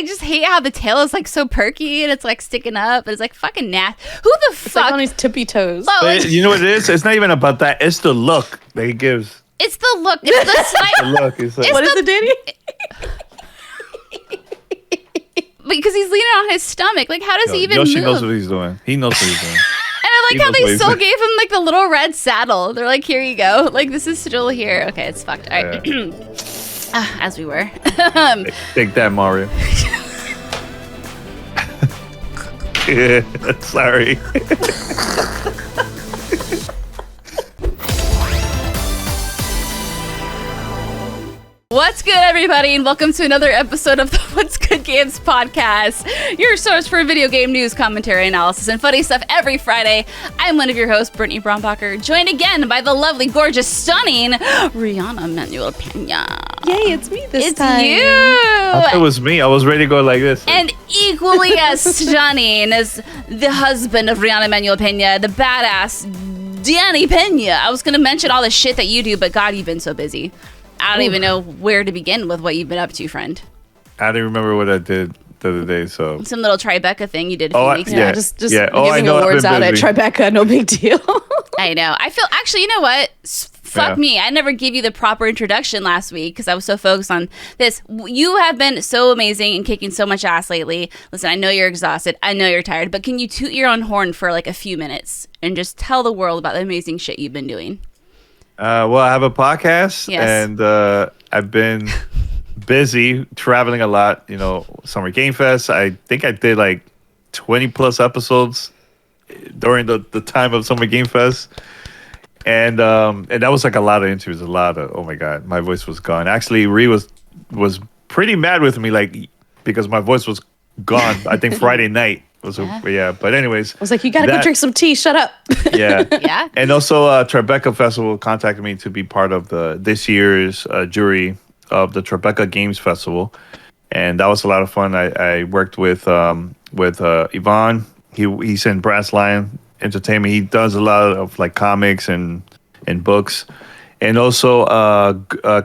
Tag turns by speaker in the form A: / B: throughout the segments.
A: I just hate how the tail is like so perky and it's like sticking up. And it's like fucking nasty. Who the fuck?
B: It's like on his tippy toes.
A: Oh, like,
C: you know what it is? It's not even about that. It's the look that he gives.
A: It's the look. It's the snipe.
C: The look. It's like,
B: What is it, Danny?
A: Because he's leaning on his stomach. Like, how does he even
C: Yoshi
A: move?
C: knows what he's doing. He knows what he's doing.
A: And I like how they still gave him like the little red saddle. They're like, here you go. Like, this is still here. Okay, it's fucked. All right. As we were.
C: Take that, Mario. Yeah, sorry.
A: What's good, everybody, and welcome to another episode of the What's Good Games podcast, your source for video game news, commentary, analysis, and funny stuff every Friday. I'm one of your hosts, Brittany Brombacher, joined again by the lovely, gorgeous, stunning Riana Manuel-Peña.
B: Yay, it's me this time.
A: It's you!
C: I thought it was me. I was ready to go like this.
A: And equally as stunning as the husband of Riana Manuel-Peña, the badass Danny Peña. I was going to mention all the shit that you do, but God, you've been so busy. I don't even know where to begin with what you've been up to, friend.
C: I didn't remember what I did the other day, so.
A: Some little Tribeca thing you did a few weeks ago.
B: Yeah, just giving awards out at Tribeca, no big deal.
A: I know. I feel, actually, you know what? Fuck me. I never gave you the proper introduction last week because I was so focused on this. You have been so amazing and kicking so much ass lately. Listen, I know you're exhausted. I know you're tired, but can you toot your own horn for like a few minutes and just tell the world about the amazing shit you've been doing?
C: Well, I have a podcast,
A: yes.
C: And I've been busy traveling a lot. You know, Summer Game Fest. I think I did like 20 plus episodes during the time of Summer Game Fest, and that was like a lot of interviews. Oh my god, my voice was gone. Actually, Ree was pretty mad with me, like because my voice was gone. I think Friday night. But anyways, I
B: was like, you gotta go drink some tea. Shut up.
C: Yeah.
A: Yeah.
C: And also, Tribeca Festival contacted me to be part of this year's jury of the Tribeca Games Festival, and that was a lot of fun. I worked with Yvonne. He's in Brass Lion Entertainment. He does a lot of like comics and books, and also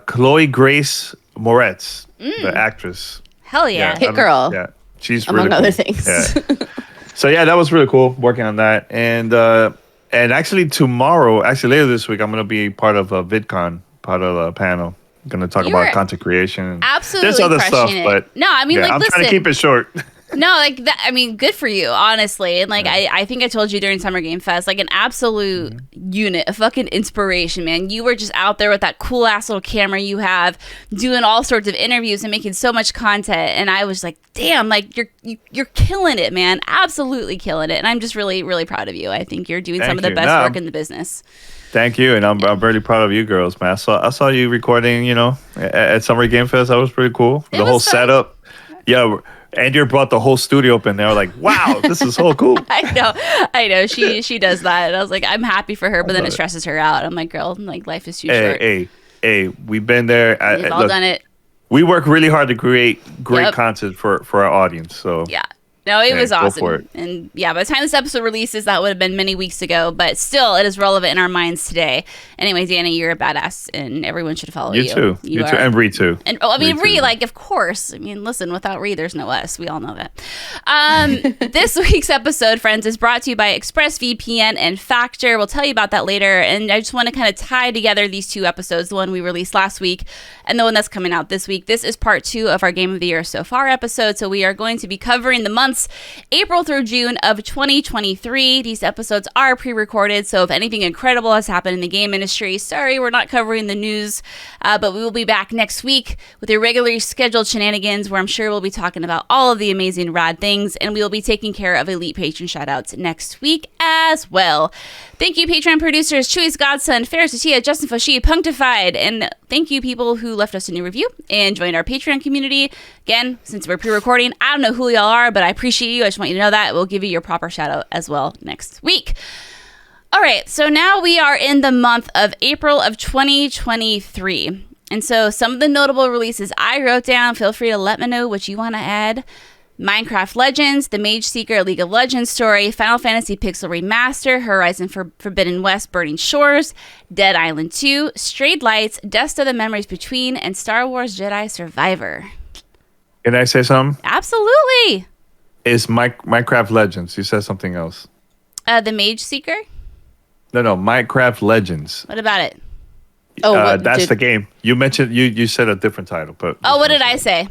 C: Chloe Grace Moretz, the actress.
A: Hell yeah.
B: Hit girl.
C: Yeah. She's
B: among
C: really
B: other
C: cool.
B: things.
C: Yeah. So yeah, that was really cool working on that. And actually later this week, I'm gonna be part of a VidCon, part of a panel. I'm gonna talk about content creation.
A: Absolutely,
C: there's other stuff, but
A: no, I mean, like,
C: I'm
A: listen,
C: trying to keep it short.
A: No, like that. I mean, good for you, honestly. And like, I think I told you during Summer Game Fest, like an absolute unit, a fucking inspiration, man. You were just out there with that cool ass little camera you have, doing all sorts of interviews and making so much content. And I was like, damn, like you're killing it, man. Absolutely killing it. And I'm just really, really proud of you. I think you're doing some of the best work in the business. Thank
C: you, and I'm really proud of you girls, man. I saw you recording, at Summer Game Fest. That was pretty cool. The whole setup, yeah. Andrea brought the whole studio up in there. Like, wow, this is so cool.
A: I know. She does that, and I was like, I'm happy for her, but then it stresses her out. I'm like, girl, like life is too short.
C: Hey, we've been there.
A: We've all done it.
C: We work really hard to create great content for our audience. So
A: yeah. No, it was awesome. And yeah, by the time this episode releases, that would have been many weeks ago, but still, it is relevant in our minds today. Anyway, Danny, you're a badass, and everyone should follow you.
C: You too. You too. And Ree too.
A: And Ree, like, of course. I mean, listen, without Ree, there's no us. We all know that. This week's episode, friends, is brought to you by ExpressVPN and Factor. We'll tell you about that later. And I just want to kind of tie together these two episodes, the one we released last week and the one that's coming out this week. This is part 2 of our Game of the Year So Far episode. So we are going to be covering the months April through June of 2023. These episodes are pre-recorded, so if anything incredible has happened in the game industry, sorry, we're not covering the news, but we will be back next week with your regularly scheduled shenanigans, where I'm sure we'll be talking about all of the amazing rad things, and we will be taking care of elite patron shoutouts next week as well. Thank you, Patreon producers Chewy's Godson, Ferris Atia, Justin Foshi, Punctified, and thank you people who left us a new review and joined our Patreon community. Again, since we're pre-recording, I don't know who y'all are, but I appreciate you. I just want you to know that. We'll give you your proper shout out as well next week. All right, so now we are in the month of April of 2023. And so some of the notable releases I wrote down, feel free to let me know what you want to add. Minecraft Legends, The Mage Seeker League of Legends story, Final Fantasy Pixel Remaster, Horizon Forbidden West Burning Shores, Dead Island 2, Strayed Lights, Desta The Memories Between, and Star Wars Jedi Survivor.
C: Can I say something?
A: Absolutely.
C: It's Minecraft Legends. You said something else.
A: The Mage Seeker?
C: No, Minecraft Legends.
A: What about it?
C: That's the game. You mentioned you said a different title, but
A: what did I say?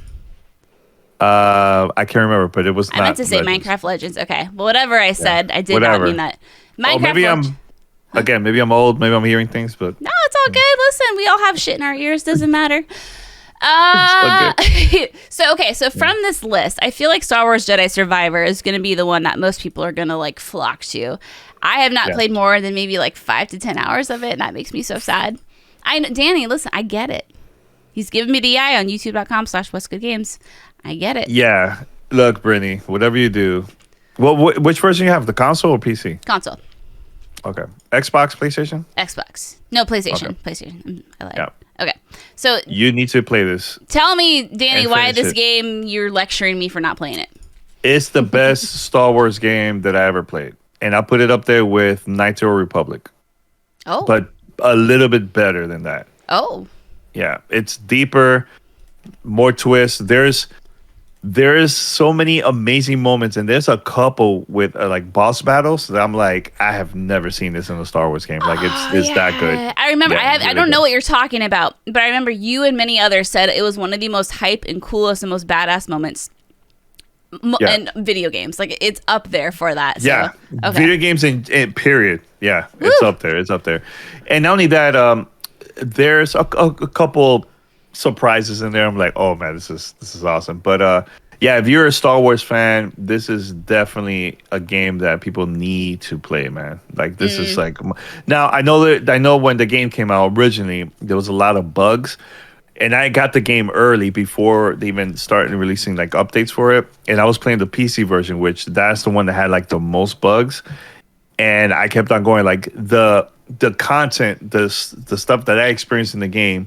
C: I can't remember, but it was not.
A: I meant to say Legends. Minecraft Legends. Okay, well, whatever I said, I did not mean that.
C: Minecraft. Maybe I'm old. Maybe I'm hearing things, but
A: no, it's all good. Listen, we all have shit in our ears. Doesn't matter. So from this list, I feel like Star Wars Jedi Survivor is going to be the one that most people are going to like flock to. I have not played more than maybe like 5 to 10 hours of it, and that makes me so sad. Danny, listen, I get it. He's giving me the eye on youtube.com/what'sgoodgames. I get it.
C: Yeah. Look, Brittany, whatever you do. Well, which version you have? The console or PC?
A: Console.
C: Okay. Xbox, PlayStation?
A: Xbox. No, PlayStation. Okay. PlayStation. I lied. Yeah. Okay. So
C: you need to play this.
A: Tell me, Danny, why this game you're lecturing me for not playing it.
C: It's the best Star Wars game that I ever played. And I'll put it up there with Knights of the Republic.
A: Oh.
C: But a little bit better than that.
A: Oh.
C: Yeah. It's deeper, more twists. There's so many amazing moments, and there's a couple with like boss battles that I'm like, I have never seen this in a Star Wars game. Like it's that good.
A: I remember. I don't know what you're talking about, but I remember you and many others said it was one of the most hype and coolest and most badass moments in video games. Like it's up there for that. So,
C: yeah,
A: okay.
C: Video games in period. Yeah, it's up there. It's up there. And not only that, there's a couple surprises in there. I'm like, oh man, this is awesome. But if you're a Star Wars fan, this is definitely a game that people need to play, man. Like this is like, now I know when the game came out originally, there was a lot of bugs, and I got the game early before they even started releasing like updates for it, and I was playing the PC version, which that's the one that had like the most bugs, and I kept on going. Like the content, the stuff that I experienced in the game,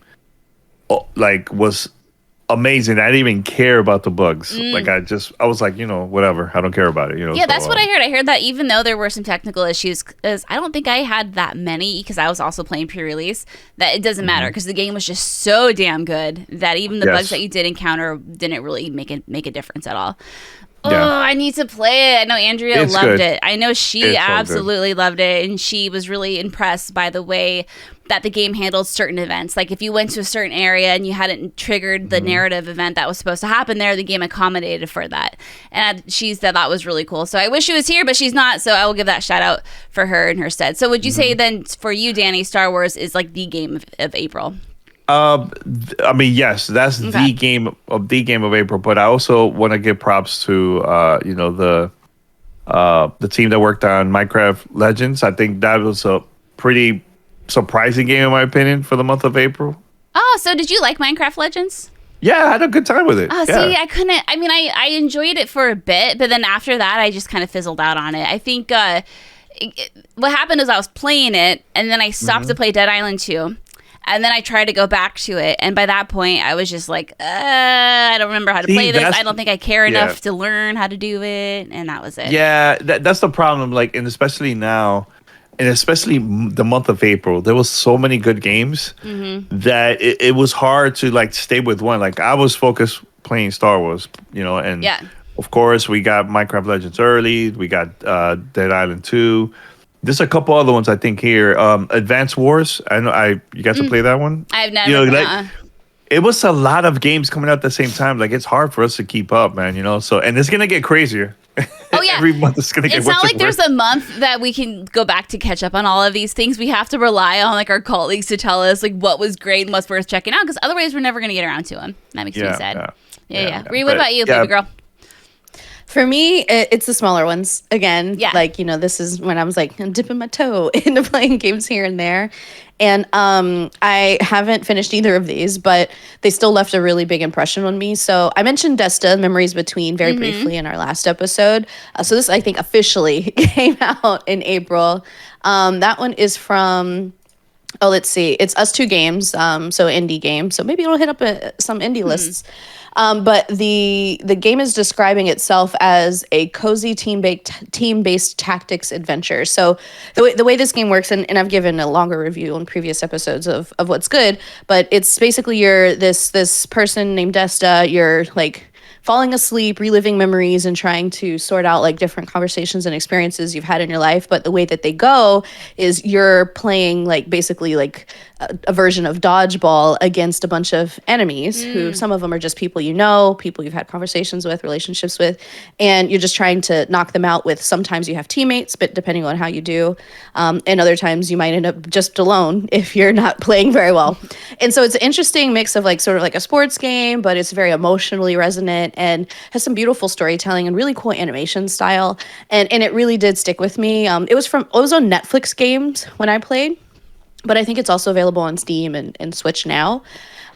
C: like was amazing. I didn't even care about the bugs. Like I was like, whatever. I don't care about it.
A: Yeah, that's what I heard. I heard that even though there were some technical issues, because I don't think I had that many because I was also playing pre-release, that it doesn't matter because the game was just so damn good that even the bugs that you did encounter didn't really make a difference at all. Oh, I need to play it. I know Andrea loved it. I know she absolutely loved it, and she was really impressed by the way that the game handled certain events. Like if you went to a certain area and you hadn't triggered the narrative event that was supposed to happen there, the game accommodated for that. And she said that was really cool. So I wish she was here, but she's not. So I will give that shout out for her in her stead. So would you say then for you, Danny, Star Wars is like the game of April?
C: I mean, yes, that's the game of April. But I also want to give props to the team that worked on Minecraft Legends. I think that was a pretty surprising game in my opinion for the month of April.
A: Oh, so did you like Minecraft Legends?
C: Yeah, I had a good time with it.
A: Oh, see, I couldn't. I mean, I enjoyed it for a bit, but then after that, I just kind of fizzled out on it. I think what happened is I was playing it, and then I stopped to play Dead Island 2. And then I tried to go back to it. And by that point, I was just like, I don't remember how to play this. I don't think I care enough to learn how to do it. And that was it. Yeah,
C: that's the problem. Like, and especially now, and especially the month of April, there was so many good games that it was hard to, like, stay with one. Like, I was focused playing Star Wars, and of course, we got Minecraft Legends early. We got Dead Island 2. There's a couple other ones I think here. Advance Wars. I know you got to play that one.
A: I've never.
C: It was a lot of games coming out at the same time. Like it's hard for us to keep up, man. So and it's gonna get crazier.
A: Oh yeah,
C: every month it's gonna get.
A: It's not like there's a month that we can go back to catch up on all of these things. We have to rely on like our colleagues to tell us like what was great and what's worth checking out, because otherwise we're never gonna get around to them. That makes me sad. Yeah. Ree, what about you, baby girl?
B: For me, it's the smaller ones. Again, like, this is when I was like, I'm dipping my toe into playing games here and there. And I haven't finished either of these, but they still left a really big impression on me. So I mentioned Desta, Memories Between, very briefly in our last episode. So this, I think, officially came out in April. That one is from... Oh, let's see. It's Us2 Games, so indie game. So maybe it'll hit up some indie lists. But the game is describing itself as a cozy team-based tactics adventure. So the way this game works, and I've given a longer review on previous episodes of what's good, but it's basically you're this person named Desta. You're like falling asleep, reliving memories, and trying to sort out like different conversations and experiences you've had in your life. But the way that they go is you're playing like basically like a version of dodgeball against a bunch of enemies who some of them are just people you know, people you've had conversations with, relationships with, and you're just trying to knock them out with, sometimes you have teammates, but depending on how you do, and other times you might end up just alone if you're not playing very well. And so it's an interesting mix of like sort of like a sports game, but it's very emotionally resonant and has some beautiful storytelling and really cool animation style. And it really did stick with me. It was on Netflix Games when I played, but I think it's also available on Steam and Switch now.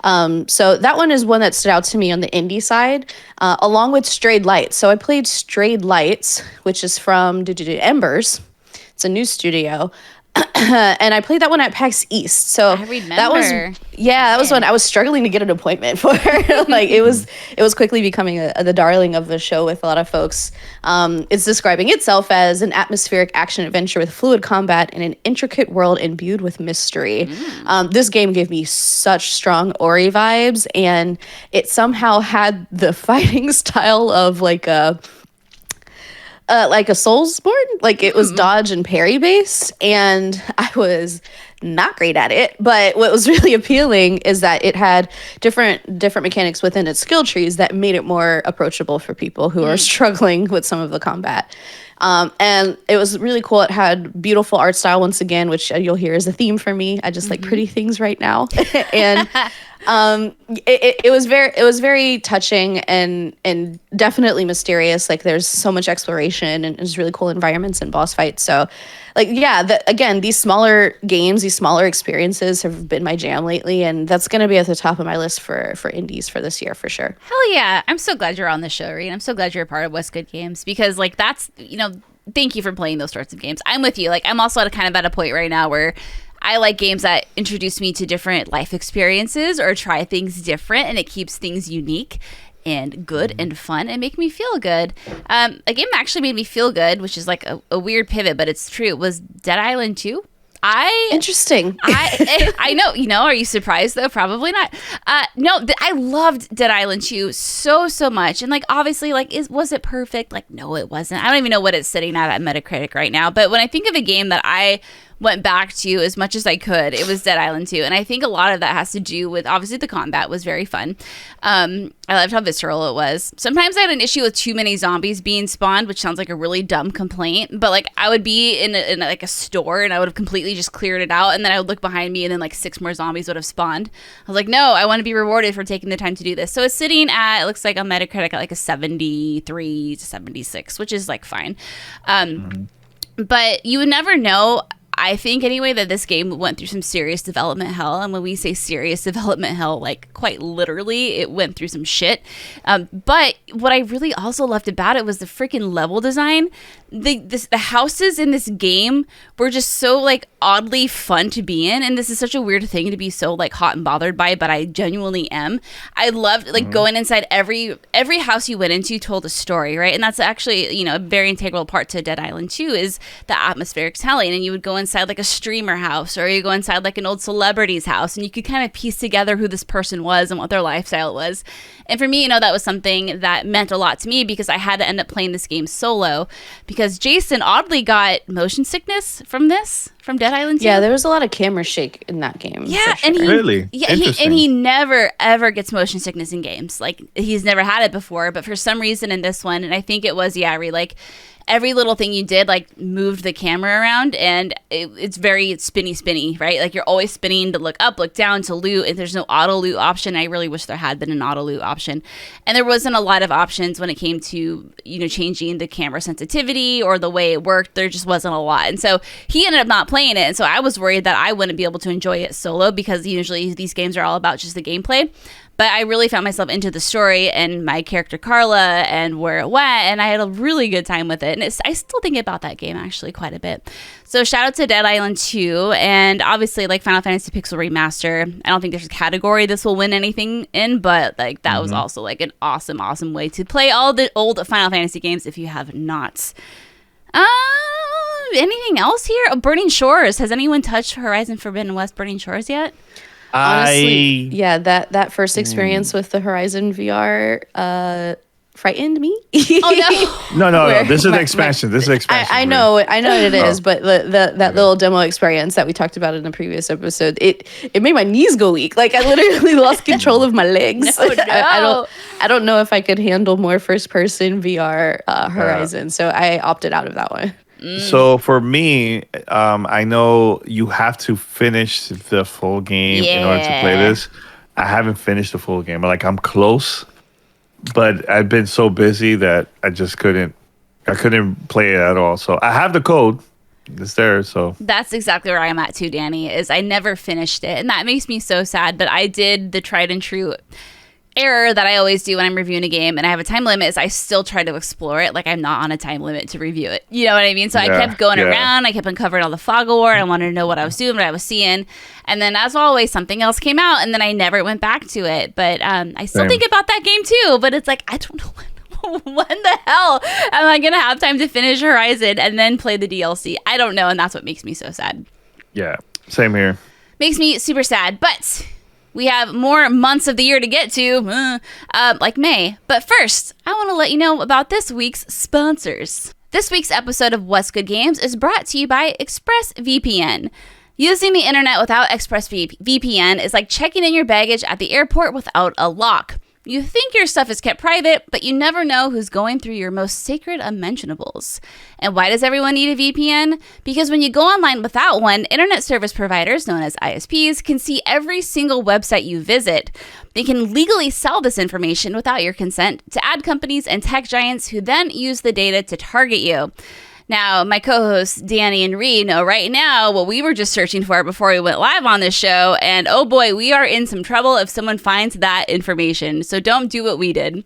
B: So that one is one that stood out to me on the indie side, along with Strayed Lights. So I played Strayed Lights, which is from Embers. It's a new studio. And I played that one at PAX East. So
A: I remember.
B: that was when I was struggling to get an appointment for. Like it was quickly becoming the darling of the show with a lot of folks. It's describing itself as an atmospheric action adventure with fluid combat in an intricate world imbued with mystery. This game gave me such strong Ori vibes, and it somehow had the fighting style of like a Soulsborne, like it was dodge and parry based, and I was not great at it. But what was really appealing is that it had different mechanics within its skill trees that made it more approachable for people who are struggling with some of the combat. And it was really cool. It had beautiful art style once again, which you'll hear is a theme for me. I just like pretty things right now, and it was very touching and definitely mysterious. Like there's so much exploration and there's really cool environments and boss fights. So like, yeah, again, these smaller games, these smaller experiences have been my jam lately. And that's going to be at the top of my list for indies for this year, for sure.
A: Hell yeah. I'm so glad you're on the show, Riana. I'm so glad you're a part of What's Good Games, because like that's, thank you for playing those sorts of games. I'm with you. Like I'm also at a point right now where I like games that introduce me to different life experiences or try things different, and it keeps things unique and good and fun and make me feel good. A game that actually made me feel good, which is like a weird pivot, but it's true, was Dead Island 2.
B: Interesting.
A: I know. Are you surprised though? Probably not. No, I loved Dead Island 2 so much, and like obviously, like was it perfect? Like no, it wasn't. I don't even know what it's sitting at Metacritic right now. But when I think of a game that I went back to as much as I could, it was Dead Island 2. And I think a lot of that has to do with, obviously, the combat was very fun. I loved how visceral it was. Sometimes I had an issue with too many zombies being spawned, which sounds like a really dumb complaint. But like I would be in like a store and I would have completely just cleared it out. And then I would look behind me and then like 6 more zombies would have spawned. I was like, no, I want to be rewarded for taking the time to do this. So it's sitting at, it looks like on Metacritic at like a 73 to 76, which is like fine. But you would never know, I think anyway, that this game went through some serious development hell. And when we say serious development hell, like quite literally, it went through some shit. But what I really also loved about it was the freaking level design. The houses in this game were just so like oddly fun to be in, and this is such a weird thing to be so like hot and bothered by, but I genuinely am. I loved like going inside every house you went into told a story, right? And that's actually a very integral part to Dead Island 2 is the atmospheric telling. And you would go inside like a streamer house, or you go inside like an old celebrity's house, and you could kind of piece together who this person was and what their lifestyle was. And for me, that was something that meant a lot to me, because I had to end up playing this game solo, because Jason oddly got motion sickness from Dead Island 2.
B: Yeah, there was a lot of camera shake in that game.
A: Yeah,
B: sure.
A: and
C: really?
A: He never ever gets motion sickness in games. Like he's never had it before, but for some reason in this one, and I think it was like every little thing you did like moved the camera around, and it's very spinny, right? Like you're always spinning to look up, look down, to loot, and there's no auto loot option. I really wish there had been an auto loot option. And there wasn't a lot of options when it came to changing the camera sensitivity or the way it worked. There just wasn't a lot. And so he ended up not playing it, and so I was worried that I wouldn't be able to enjoy it solo, because usually these games are all about just the gameplay. But I really found myself into the story and my character Carla and where it went, and I had a really good time with it. And I still think about that game actually quite a bit. So shout out to Dead Island 2, and obviously like Final Fantasy Pixel Remaster. I don't think there's a category this will win anything in, but like that was also like an awesome way to play all the old Final Fantasy games if you have not. Anything else here? Oh, Burning Shores. Has anyone touched Horizon Forbidden West Burning Shores yet?
B: Honestly, yeah, that first experience with the Horizon VR, frightened me.
A: Oh
C: No. This is expansion. This is expansion.
B: I know it is, but that little demo experience that we talked about in the previous episode, it made my knees go weak. Like I literally lost control of my legs.
A: No.
B: I don't know if I could handle more first person VR Horizon, so I opted out of that one.
C: So for me, I know you have to finish the full game in order to play this. I haven't finished the full game. Like I'm close, but I've been so busy that I just couldn't play it at all. So I have the code. It's there. So
A: that's exactly where I'm at too, Danny, is I never finished it. And that makes me so sad. But I did the tried and true error that I always do when I'm reviewing a game and I have a time limit is I still try to explore it like I'm not on a time limit to review it. You know what I mean? So I kept going around. I kept uncovering all the fog of war. I wanted to know what I was doing, what I was seeing. And then as always, something else came out and then I never went back to it. But I still think about that game too. But it's like, I don't know when the hell am I going to have time to finish Horizon and then play the DLC? I don't know. And that's what makes me so sad.
C: Yeah, same here.
A: Makes me super sad. But we have more months of the year to get to, like May. But first, I want to let you know about this week's sponsors. This week's episode of What's Good Games is brought to you by ExpressVPN. Using the internet without ExpressVPN is like checking in your baggage at the airport without a lock. You think your stuff is kept private, but you never know who's going through your most sacred unmentionables. And why does everyone need a VPN? Because when you go online without one, internet service providers, known as ISPs, can see every single website you visit. They can legally sell this information without your consent to ad companies and tech giants who then use the data to target you. Now, my co-hosts Danny and Ree know right now what we were just searching for before we went live on this show, and oh boy, we are in some trouble if someone finds that information, so don't do what we did.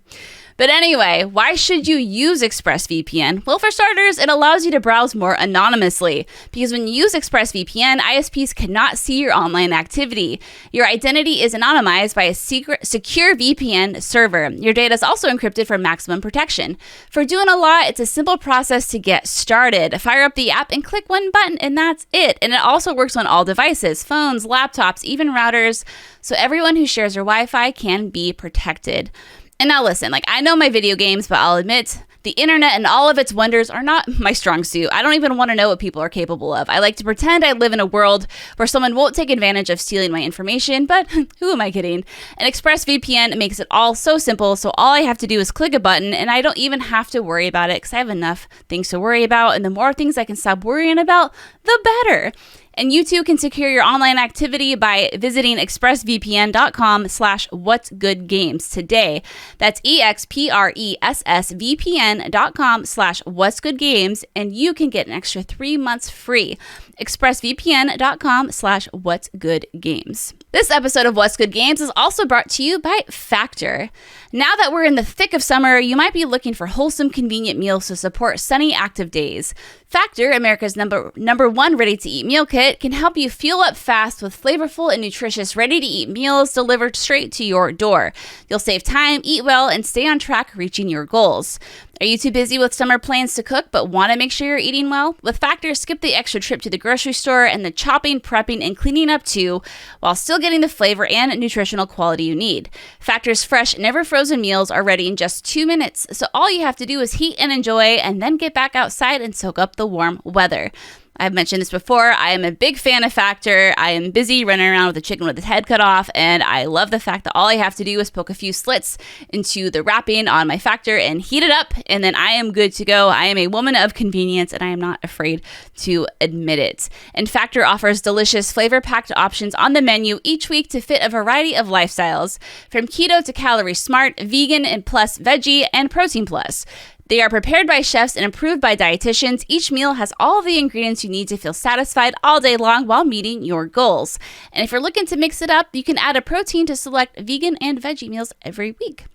A: But anyway, why should you use ExpressVPN? Well, for starters, it allows you to browse more anonymously. Because when you use ExpressVPN, ISPs cannot see your online activity. Your identity is anonymized by a secure VPN server. Your data is also encrypted for maximum protection. For doing a lot, it's a simple process to get started. Fire up the app and click one button, and that's it. And it also works on all devices, phones, laptops, even routers, so everyone who shares your Wi-Fi can be protected. And now listen, I know my video games, but I'll admit the internet and all of its wonders are not my strong suit. I don't even want to know what people are capable of. I like to pretend I live in a world where someone won't take advantage of stealing my information, but who am I kidding? And ExpressVPN makes it all so simple, so all I have to do is click a button, and I don't even have to worry about it because I have enough things to worry about, and the more things I can stop worrying about, the better. And you too can secure your online activity by visiting expressvpn.com/whatsgoodgames today. That's expressvpn.com/whatsgoodgames, and you can get an extra 3 months free. expressvpn.com/whatsgoodgames. This episode of What's Good Games is also brought to you by Factor. Now that we're in the thick of summer, you might be looking for wholesome, convenient meals to support sunny, active days. Factor, America's number one ready-to-eat meal kit, can help you fuel up fast with flavorful and nutritious ready-to-eat meals delivered straight to your door. You'll save time, eat well, and stay on track reaching your goals. Are you too busy with summer plans to cook but want to make sure you're eating well? With Factor, skip the extra trip to the grocery store and the chopping, prepping, and cleaning up too, while still getting the flavor and nutritional quality you need. Factor's fresh, never frozen meals are ready in just 2 minutes, so all you have to do is heat and enjoy, and then get back outside and soak up the warm weather. I've mentioned this before. I am a big fan of Factor. I am busy running around with a chicken with its head cut off, and I love the fact that all I have to do is poke a few slits into the wrapping on my Factor and heat it up, and then I am good to go. I am a woman of convenience, and I am not afraid to admit it. And Factor offers delicious flavor-packed options on the menu each week to fit a variety of lifestyles, from keto to calorie smart, vegan and plus veggie, and protein plus. They are prepared by chefs and approved by dietitians. Each meal has all of the ingredients you need to feel satisfied all day long while meeting your goals. And if you're looking to mix it up, you can add a protein to select vegan and veggie meals every week.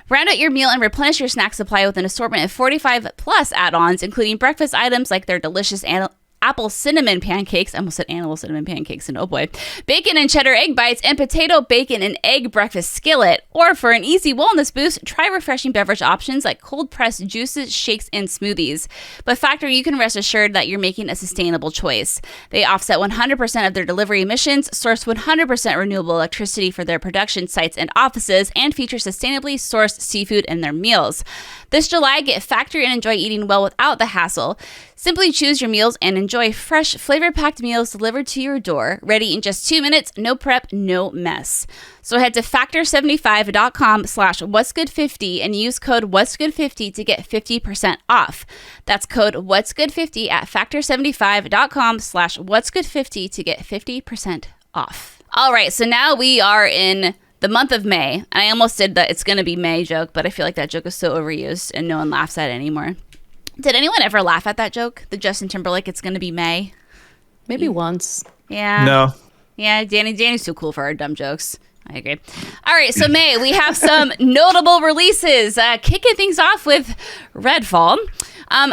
A: Round out your meal and replenish your snack supply with an assortment of 45 plus add-ons, including breakfast items like their delicious apple cinnamon pancakes. I almost said animal cinnamon pancakes, and oh boy. Bacon and cheddar egg bites, and potato, bacon, and egg breakfast skillet. Or for an easy wellness boost, try refreshing beverage options like cold-pressed juices, shakes, and smoothies. But Factor, you can rest assured that you're making a sustainable choice. They offset 100% of their delivery emissions, source 100% renewable electricity for their production sites and offices, and feature sustainably sourced seafood in their meals. This July, get Factor and enjoy eating well without the hassle. Simply choose your meals and enjoy fresh, flavor-packed meals delivered to your door, ready in just 2 minutes, no prep, no mess. So head to factor75.com/whatsgood50 and use code whatsgood50 to get 50% off. That's code whatsgood50 at factor75.com/whatsgood50 to get 50% off. All right, so now we are in the month of May. And I almost did the "it's going to be May" joke, but I feel like that joke is so overused and no one laughs at it anymore. Did anyone ever laugh at that joke? The Justin Timberlake "it's going to be May"?
B: Maybe once.
A: Yeah.
C: No.
A: Yeah, Danny's too cool for our dumb jokes. I agree. All right, so May, we have some notable releases. Kicking things off with Redfall.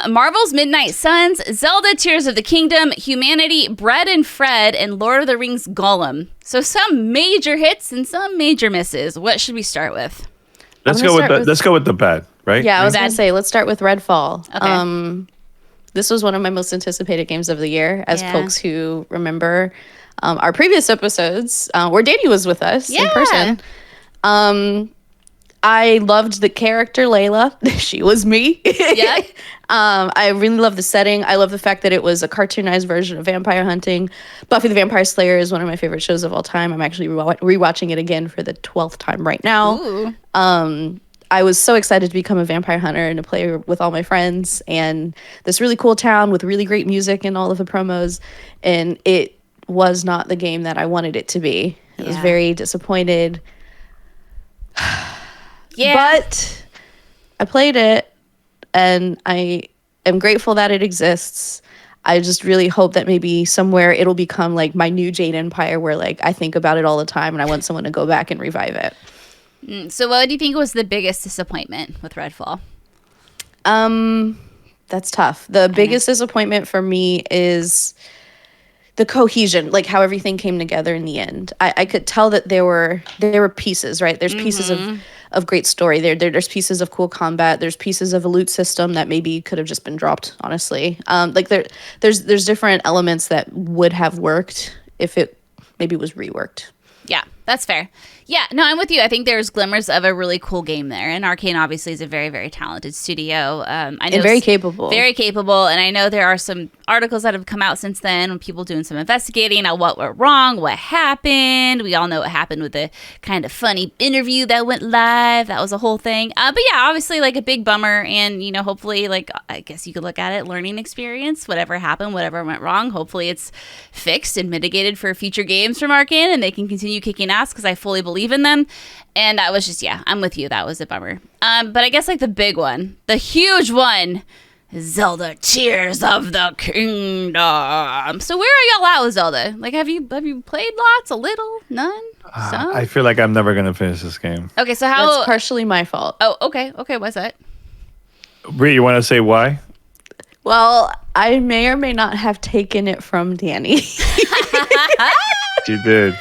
A: Marvel's Midnight Suns, Zelda Tears of the Kingdom, Humanity, Bread and Fred, and Lord of the Rings Gollum. So some major hits and some major misses. What should we start with?
C: Let's go with the bad, right?
B: Yeah, I was going to say, let's start with Redfall.
A: Okay.
B: This was one of my most anticipated games of the year, as folks who remember our previous episodes where Danny was with us in person. I loved the character Layla. She was me.
A: Yeah.
B: I really love the setting. I love the fact that it was a cartoonized version of vampire hunting. Buffy the Vampire Slayer is one of my favorite shows of all time. I'm actually rewatching it again for the 12th time right now.
A: Ooh.
B: I was so excited to become a vampire hunter and to play with all my friends, and this really cool town with really great music and all of the promos. And it was not the game that I wanted it to be. I was very disappointed. But I played it, and I am grateful that it exists. I just really hope that maybe somewhere it'll become like my new Jade Empire, where like I think about it all the time and I want someone to go back and revive it.
A: So what do you think was the biggest disappointment with Redfall?
B: That's tough. The biggest disappointment for me is the cohesion, like how everything came together in the end. I could tell that there were pieces, right? There's pieces of great story. There's pieces of cool combat. There's pieces of a loot system that maybe could have just been dropped, honestly. There's different elements that would have worked if it maybe was reworked.
A: Yeah, that's fair. Yeah, no, I'm with you. I think there's glimmers of a really cool game there. And Arcane obviously is a very, very talented studio. I know
B: and very capable.
A: Very capable. And I know there are some articles that have come out since then when people doing some investigating on what went wrong, what happened. We all know what happened with the kind of funny interview that went live. That was a whole thing. But yeah, obviously like a big bummer. And, you know, hopefully like, I guess you could look at it, learning experience, whatever happened, whatever went wrong. Hopefully it's fixed and mitigated for future games from Arcane and they can continue kicking ass because I fully believe in them. And that was just, I'm with you. That was a bummer. But I guess like the big one, the huge one, Zelda Tears of the Kingdom. So where are y'all at with Zelda? Like, have you played lots, a little, none, some?
C: I feel like I'm never going to finish this game.
A: Okay, so how...
B: That's partially my fault.
A: Oh, okay, what's that?
C: Britt, you want to say why?
B: Well, I may or may not have taken it from Danny.
C: You did.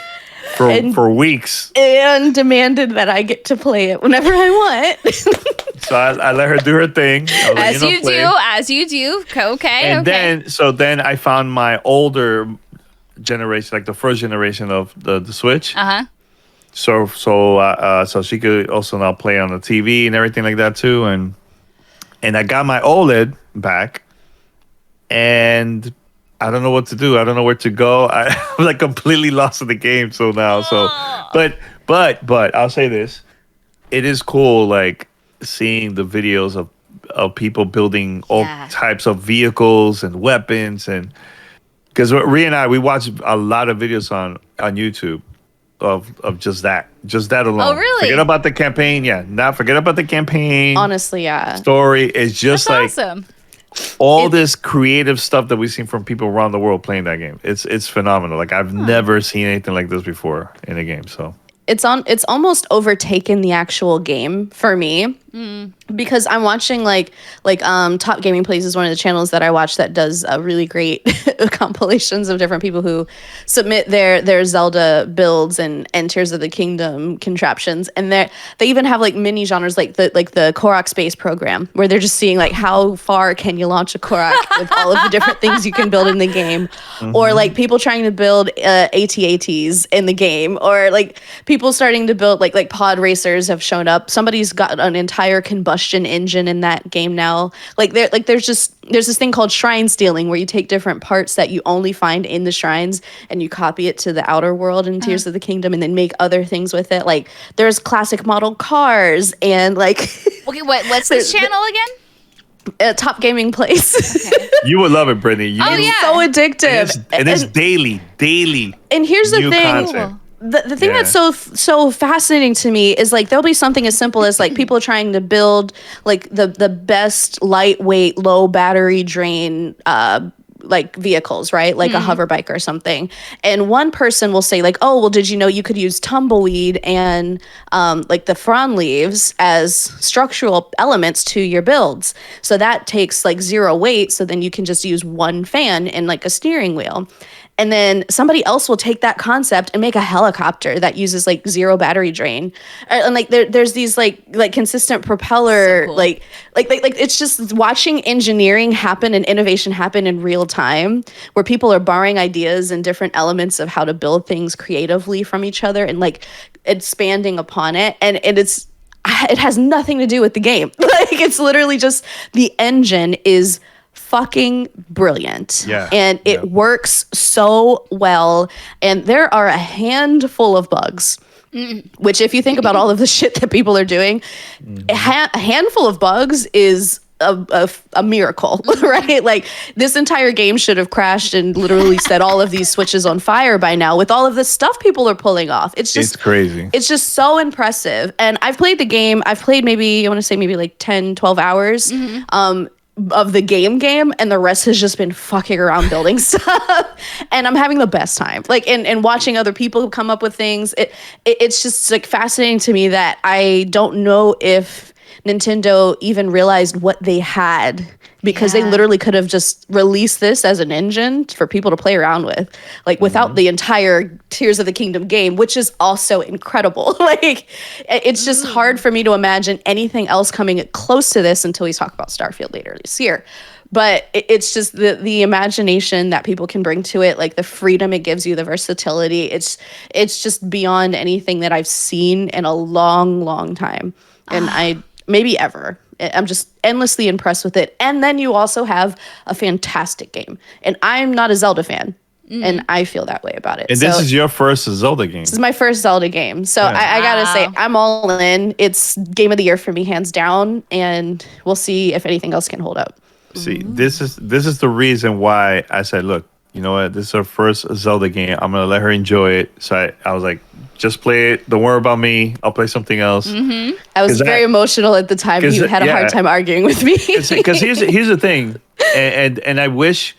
C: For weeks.
B: And demanded that I get to play it whenever I want.
C: So I let her do her thing.
A: As you do. Okay.
C: And then I found my older generation, like the first generation of the Switch.
A: Uh-huh.
C: So she could also now play on the TV and everything like that too. And I got my OLED back, and I don't know what to do. I don't know where to go. I'm like completely lost in the game. But I'll say this: it is cool, like seeing the videos of people building all types of vehicles and weapons, and because Riana and I, we watch a lot of videos on YouTube of just that alone.
A: Oh, really?
C: Forget about the campaign. Yeah, forget about the campaign.
B: Honestly, yeah.
C: Story is just
A: That's awesome.
C: All this creative stuff that we've seen from people around the world playing that game. It's phenomenal. Like I've never seen anything like this before in a game. So
B: it's almost overtaken the actual game for me. because I'm watching like Top Gaming Plays is one of the channels that I watch that does really great compilations of different people who submit their Zelda builds and Tears of the Kingdom contraptions, and they even have like mini genres like the Korok space program, where they're just seeing like how far can you launch a Korok with all of the different things you can build in the game, or like people trying to build AT-ATs in the game, or like people starting to build like pod racers have shown up. Somebody's got an entire combustion engine in that game now. There's this thing called shrine stealing, where you take different parts that you only find in the shrines and you copy it to the outer world in Tears of the Kingdom and then make other things with it. Like there's classic model cars and like
A: okay, what's this channel again?
B: Top Gaming Plays.
A: Okay.
C: You would love it, Brittany.
B: It's so addictive.
C: And it's daily.
B: And here's the thing.
C: Content.
B: The thing that's so fascinating to me is like there'll be something as simple as like people trying to build like the best lightweight, low battery drain like vehicles, right? Like a hover bike or something. And one person will say like, oh, well, did you know you could use tumbleweed and like the frond leaves as structural elements to your builds? So that takes like zero weight. So then you can just use one fan and like a steering wheel. And then somebody else will take that concept and make a helicopter that uses like zero battery drain. And like there's these like consistent propeller, so cool. like it's just watching engineering happen and innovation happen in real time, where people are borrowing ideas and different elements of how to build things creatively from each other and like expanding upon it. And it has nothing to do with the game. Like it's literally just the engine is fucking brilliant.
C: Yeah.
B: And it works so well. And there are a handful of bugs, which if you think about all of the shit that people are doing, a handful of bugs is a miracle, right? Like this entire game should have crashed and literally set all of these switches on fire by now with all of the stuff people are pulling off. It's
C: crazy.
B: It's just so impressive. And I've played the game. I've played maybe like 10, 12 hours. Of the game, and the rest has just been fucking around building stuff, and I'm having the best time. Like, and watching other people come up with things. It's just like fascinating to me that I don't know if Nintendo even realized what they had, because they literally could have just released this as an engine for people to play around with, like without the entire Tears of the Kingdom game, which is also incredible. Like it's just hard for me to imagine anything else coming close to this until we talk about Starfield later this year. But it's just the imagination that people can bring to it, like the freedom it gives you, the versatility. It's just beyond anything that I've seen in a long, long time. And maybe ever. I'm just endlessly impressed with it. And then you also have a fantastic game. And I'm not a Zelda fan. And I feel that way about it.
C: And this is your first Zelda game.
B: This is my first Zelda game. So I gotta say, I'm all in. It's game of the year for me, hands down. And we'll see if anything else can hold up.
C: See, this is the reason why I said, look, you know what? This is her first Zelda game. I'm going to let her enjoy it. So I was like, just play it. Don't worry about me. I'll play something else.
B: I was very emotional at the time. You had a hard time arguing with me.
C: Because here's the thing. And I wish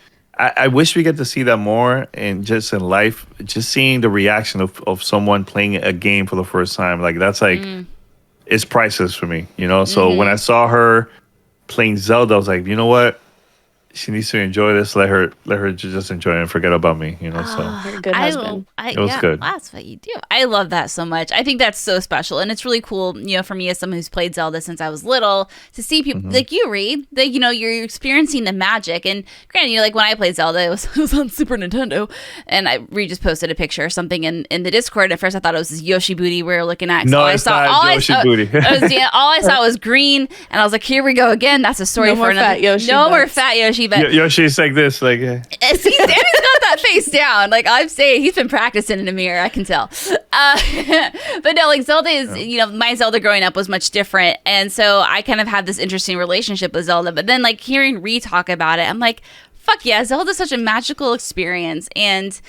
C: we get to see that more in life. Just seeing the reaction of someone playing a game for the first time. Like, that's like, it's priceless for me, you know? So when I saw her playing Zelda, I was like, you know what? She needs to enjoy this. Let her just enjoy it and forget about me, you know. So
B: you're a good husband.
C: It was good.
A: That's what you do. I love that so much. I think that's so special, and it's really cool, you know, for me as someone who's played Zelda since I was little, to see people like you, Ree, that, you know, you're experiencing the magic. And granted, you know, like when I played Zelda, it was on Super Nintendo, and Ree just posted a picture or something in the Discord. At first, I thought it was this Yoshi booty we were looking at.
C: No, it's not Yoshi booty.
A: All I saw was green, and I was like, here we go again. That's a story for another. No more fat Yoshi. But
C: Yoshi's like this, like.
A: See, Danny's got that face down. Like I'm saying, he's been practicing in the mirror. I can tell. But no, like Zelda is, you know, my Zelda growing up was much different, and so I kind of had this interesting relationship with Zelda. But then, like hearing Ree talk about it, I'm like, fuck yeah, Zelda's such a magical experience, and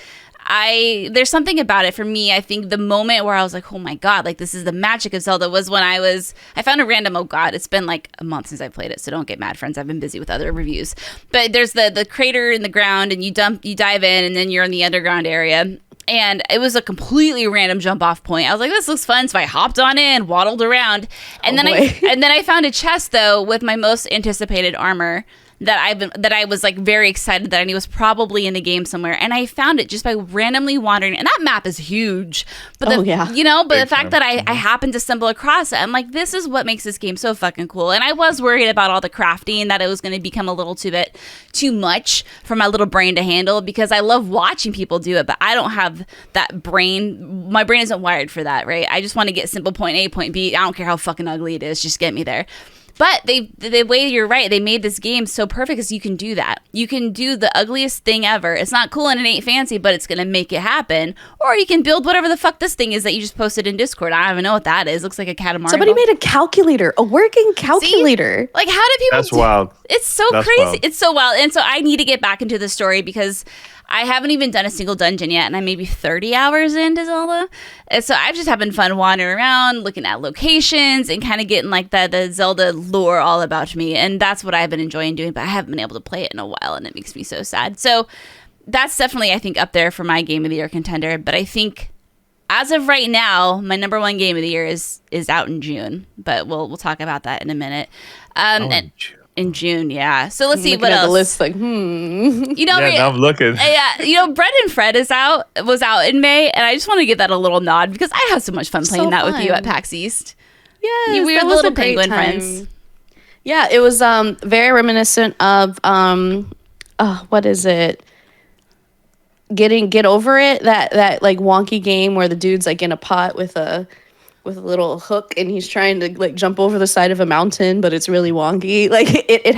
A: there's something about it for me. I think the moment where I was like, oh my God, like this is the magic of Zelda was when I found a random, oh God, it's been like a month since I played it, so don't get mad, friends. I've been busy with other reviews. But there's the crater in the ground, and you dive in, and then you're in the underground area. And it was a completely random jump off point. I was like, this looks fun. So I hopped on in, waddled around. And then I found a chest though with my most anticipated armor that I was like very excited that I knew was probably in the game somewhere. And I found it just by randomly wandering. And that map is huge. But the fact that I happened to stumble across it, I'm like, this is what makes this game so fucking cool. And I was worried about all the crafting, that it was going to become a little too much for my little brain to handle, because I love watching people do it, but I don't have that brain. My brain isn't wired for that, right? I just want to get simple point A, point B. I don't care how fucking ugly it is. Just get me there. But the way, you're right, they made this game so perfect is you can do that. You can do the ugliest thing ever. It's not cool and it ain't fancy, but it's going to make it happen. Or you can build whatever the fuck this thing is that you just posted in Discord. I don't even know what that is. Looks like a Katamari.
B: Somebody made a calculator, a working calculator.
A: See? Like, how do people
C: That's wild.
A: It's so crazy. Wild. It's so wild. And so I need to get back into the story because I haven't even done a single dungeon yet, and I'm maybe 30 hours into Zelda. And so I've just having fun wandering around, looking at locations, and kind of getting like the Zelda lore all about me. And that's what I've been enjoying doing, but I haven't been able to play it in a while, and it makes me so sad. So that's definitely, I think, up there for my Game of the Year contender. But I think as of right now, my number one Game of the Year is out in June. But we'll talk about that in a minute. In June, yeah. So let's see what else. The list,
B: like,
C: now I'm looking.
A: Yeah, Bread and Fred was out in May, and I just want to give that a little nod because I had so much fun playing that with you at PAX East.
B: Yeah,
A: we were little penguin friends.
B: Yeah, it was very reminiscent of what is it? Get Over It, that like wonky game where the dude's like in a pot with a little hook and he's trying to like jump over the side of a mountain, but it's really wonky. Like it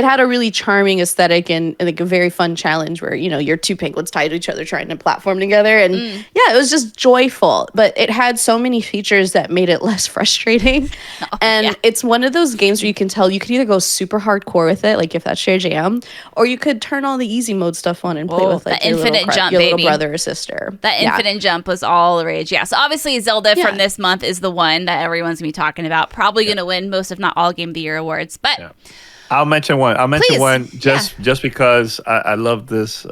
B: had a really charming aesthetic and like a very fun challenge where, you're two penguins tied to each other trying to platform together. And it was just joyful, but it had so many features that made it less frustrating. It's one of those games where you can tell you could either go super hardcore with it, like if that's your jam, or you could turn all the easy mode stuff on and play with like your little brother or sister.
A: That infinite jump was all the rage. Yeah. So obviously Zelda from this month is the one that everyone's gonna be talking about. Probably gonna win most, if not all, Game of the Year awards. But
C: I'll mention one. Just because I love this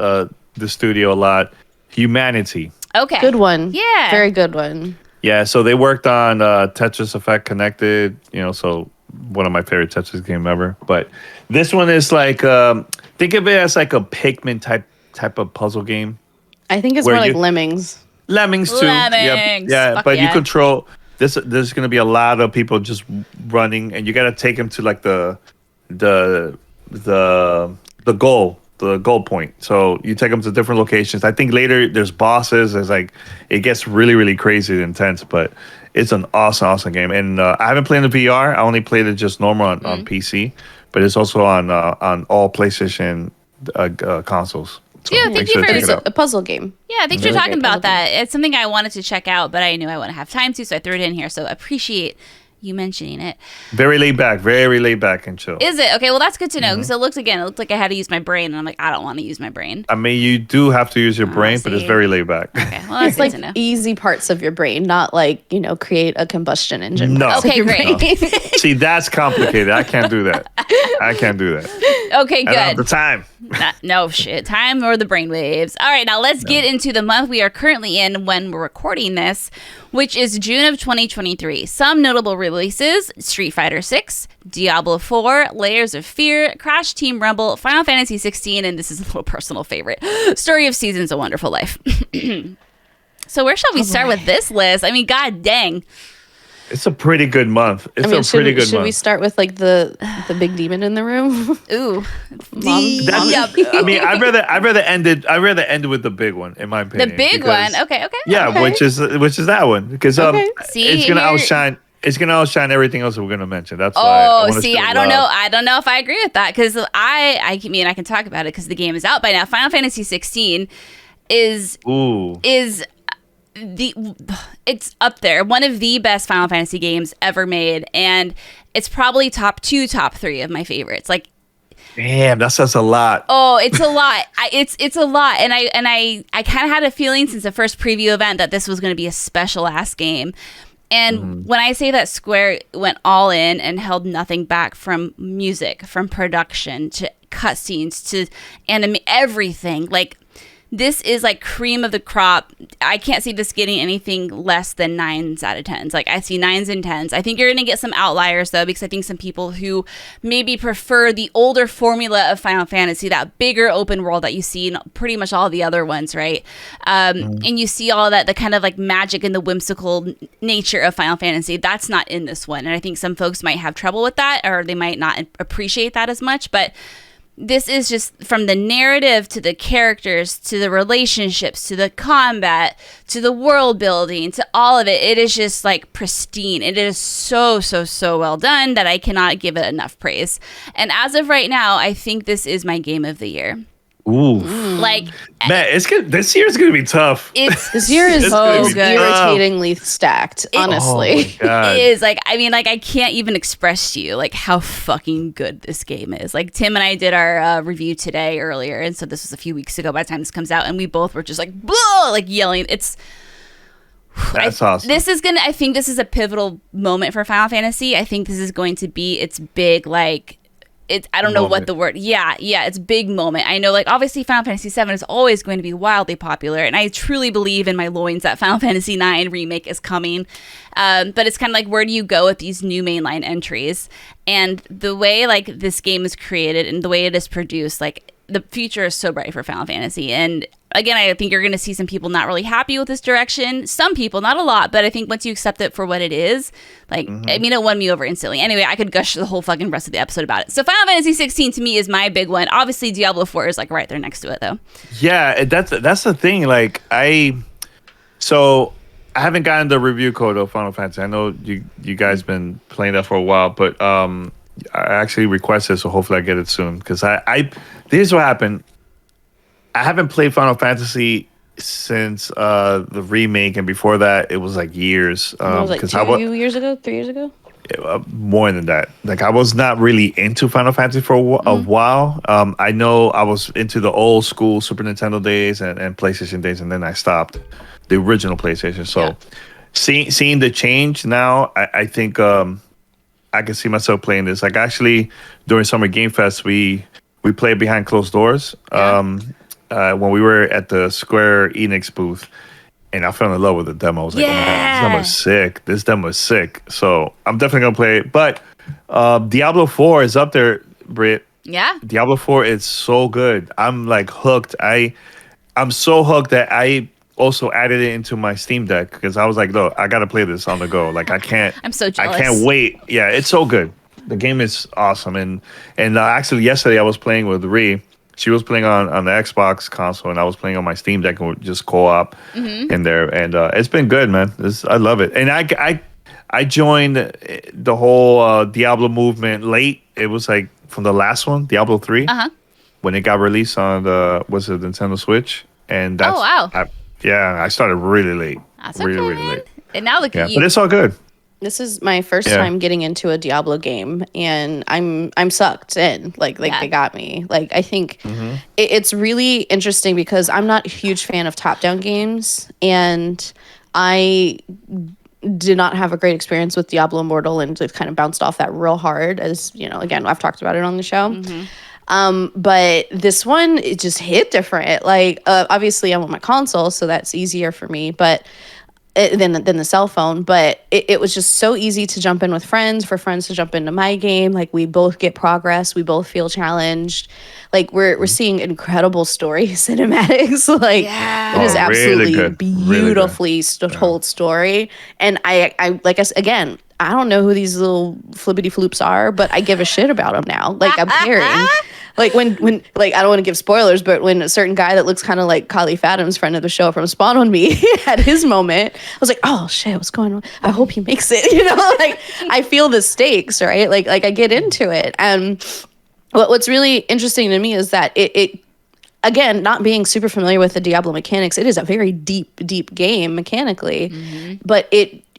C: studio a lot. Humanity.
A: Okay.
B: Good one.
A: Yeah.
B: Very good one.
C: Yeah, so they worked on Tetris Effect Connected, so one of my favorite Tetris game ever. But this one is like think of it as like a Pikmin type of puzzle game.
B: I think it's more like Lemmings.
C: Lemmings too.
A: Lemmings.
C: Yeah, but you control this. There's going to be a lot of people just running, and you got to take them to like the goal point. So you take them to different locations. I think later there's bosses. It's like it gets really, really crazy and intense, but it's an awesome game. And I haven't played in the VR. I only played it just normal on PC, but it's also on all PlayStation consoles. So
A: thank you for
B: a puzzle game.
A: Yeah, thanks for talking about that. It's something I wanted to check out, but I knew I wouldn't have time to, so I threw it in here. So appreciate you mentioning it.
C: Very laid back and chill.
A: Is it? Okay, well, that's good to know, because it looked like I had to use my brain, and I'm like, I don't want to use my brain.
C: I mean, you do have to use your brain, but it's very laid back.
A: Okay, well, that's
B: it's like easy parts of your brain, not like, create a combustion engine.
C: No.
A: Okay, great.
C: No. See, that's complicated. I can't do that.
A: Okay, good.
C: I don't have the time.
A: No shit. Time or the brainwaves. All right, now let's get into the month we are currently in when we're recording this, which is June of 2023. Some notable releases: Street Fighter VI, Diablo IV, Layers of Fear, Crash Team Rumble, Final Fantasy XVI, and this is a little personal favorite, Story of Seasons: A Wonderful Life. So where shall we start with this list? I mean, god dang.
C: It's a pretty good month. Should
B: we start with like the big demon in the room?
A: Ooh,
C: I mean, I'd rather end it with the big one, in my opinion.
A: The big one, okay.
C: Yeah,
A: okay.
C: which is that one, because it's gonna outshine. It's gonna outshine everything else that we're gonna mention. That's why.
A: I don't know. I don't know if I agree with that, because I mean, I can talk about it because the game is out by now. Final Fantasy XVI is it's up there, one of the best Final Fantasy games ever made, and it's probably top 2, top 3 of my favorites. Like,
C: damn, that says a lot.
A: Oh, it's a lot. It's a lot, and I kind of had a feeling since the first preview event that this was going to be a special ass game. And when I say that Square went all in and held nothing back, from music, from production to cutscenes to anime, everything, like, this is like cream of the crop. I can't see this getting anything less than 9s out of 10s. Like I see 9s and 10s. I think you're going to get some outliers though, because I think some people who maybe prefer the older formula of Final Fantasy, that bigger open world that you see in pretty much all the other ones, right? And you see all that, the kind of like magic and the whimsical nature of Final Fantasy. That's not in this one. And I think some folks might have trouble with that, or they might not appreciate that as much. But this is just from the narrative to the characters to the relationships to the combat to the world building to all of it. It is just like pristine. It is so well done that I cannot give it enough praise. And as of right now, I think this is my game of the year.
C: Ooh,
A: like
C: man, it's good. This year's gonna be tough.
B: This year is so irritatingly stacked. Honestly,
A: it is. Like, I mean, like I can't even express to you like how fucking good this game is. Like Tim and I did our review today earlier, and so this was a few weeks ago by the time this comes out, and we both were just like, blah, like yelling. That's
C: awesome.
A: I think this is a pivotal moment for Final Fantasy. I think this is going to be its big like. I don't know what the word. Yeah, it's big moment. I know, like, obviously Final Fantasy VII is always going to be wildly popular, and I truly believe in my loins that Final Fantasy IX remake is coming. But it's kind of like, where do you go with these new mainline entries? And the way, like, this game is created and the way it is produced, like, the future is so bright for Final Fantasy. And again, I think you're going to see some people not really happy with this direction. Some people, not a lot, but I think once you accept it for what it is, like, I mean, it won me over instantly. Anyway, I could gush the whole fucking rest of the episode about it. So Final Fantasy 16 to me is my big one. Obviously, Diablo 4 is like right there next to it, though.
C: Yeah, that's the thing. Like, I haven't gotten the review code of Final Fantasy. I know you guys been playing that for a while, but I actually requested, so hopefully I get it soon. Because this is what happened. I haven't played Final Fantasy since the remake, and before that, it was like years.
B: It was like 3 years ago?
C: More than that. Like, I was not really into Final Fantasy for a while. I know I was into the old school Super Nintendo days and PlayStation days, and then I stopped the original PlayStation. So seeing the change now, I think I can see myself playing this. Like, actually, during Summer Game Fest, we played behind closed doors. When we were at the Square Enix booth, and I fell in love with the demo. I was like, oh my God, this demo is sick. This demo is sick. So I'm definitely going to play it. But Diablo 4 is up there, Britt.
A: Yeah.
C: Diablo 4 is so good. I'm like hooked. I'm so hooked that I also added it into my Steam Deck because I was like, no, I got to play this on the go. Like, I can't.
A: I'm so jealous.
C: I can't wait. Yeah, it's so good. The game is awesome. And actually, yesterday I was playing with Ree. She was playing on the Xbox console, and I was playing on my Steam Deck, and we just co-op in there. And it's been good, man. I love it. And I joined the whole Diablo movement late. It was like from the last one, Diablo 3, when it got released on the Nintendo Switch. And that's,
A: oh, wow.
C: I started really late.
A: That's
C: really
A: okay,
C: late.
A: And now look at you.
C: But it's all good.
B: This is my first time getting into a Diablo game, and I'm sucked in. Like they got me. Like, I think it's really interesting because I'm not a huge fan of top-down games, and I did not have a great experience with Diablo Immortal, and it kind of bounced off that real hard. As you know, again, I've talked about it on the show. But this one, it just hit different. Like, obviously, I'm on my console, so that's easier for me. But than the cell phone, but it was just so easy to jump in with friends, for friends to jump into my game. Like, we both get progress, we both feel challenged. Like, we're seeing incredible story cinematics. Like, it is absolutely
C: really
B: beautifully told story. And I like us again. I don't know who these little flippity floops are, but I give a shit about them now. Like, I'm caring. Like, when like, I don't want to give spoilers, but when a certain guy that looks kind of like Khalif Adams, friend of the show from Spawn on Me, had his moment, I was like, oh shit, what's going on? I hope he makes it. You know, like, I feel the stakes, right? Like I get into it. And what's really interesting to me is that it again, not being super familiar with the Diablo mechanics, it is a very deep game mechanically, but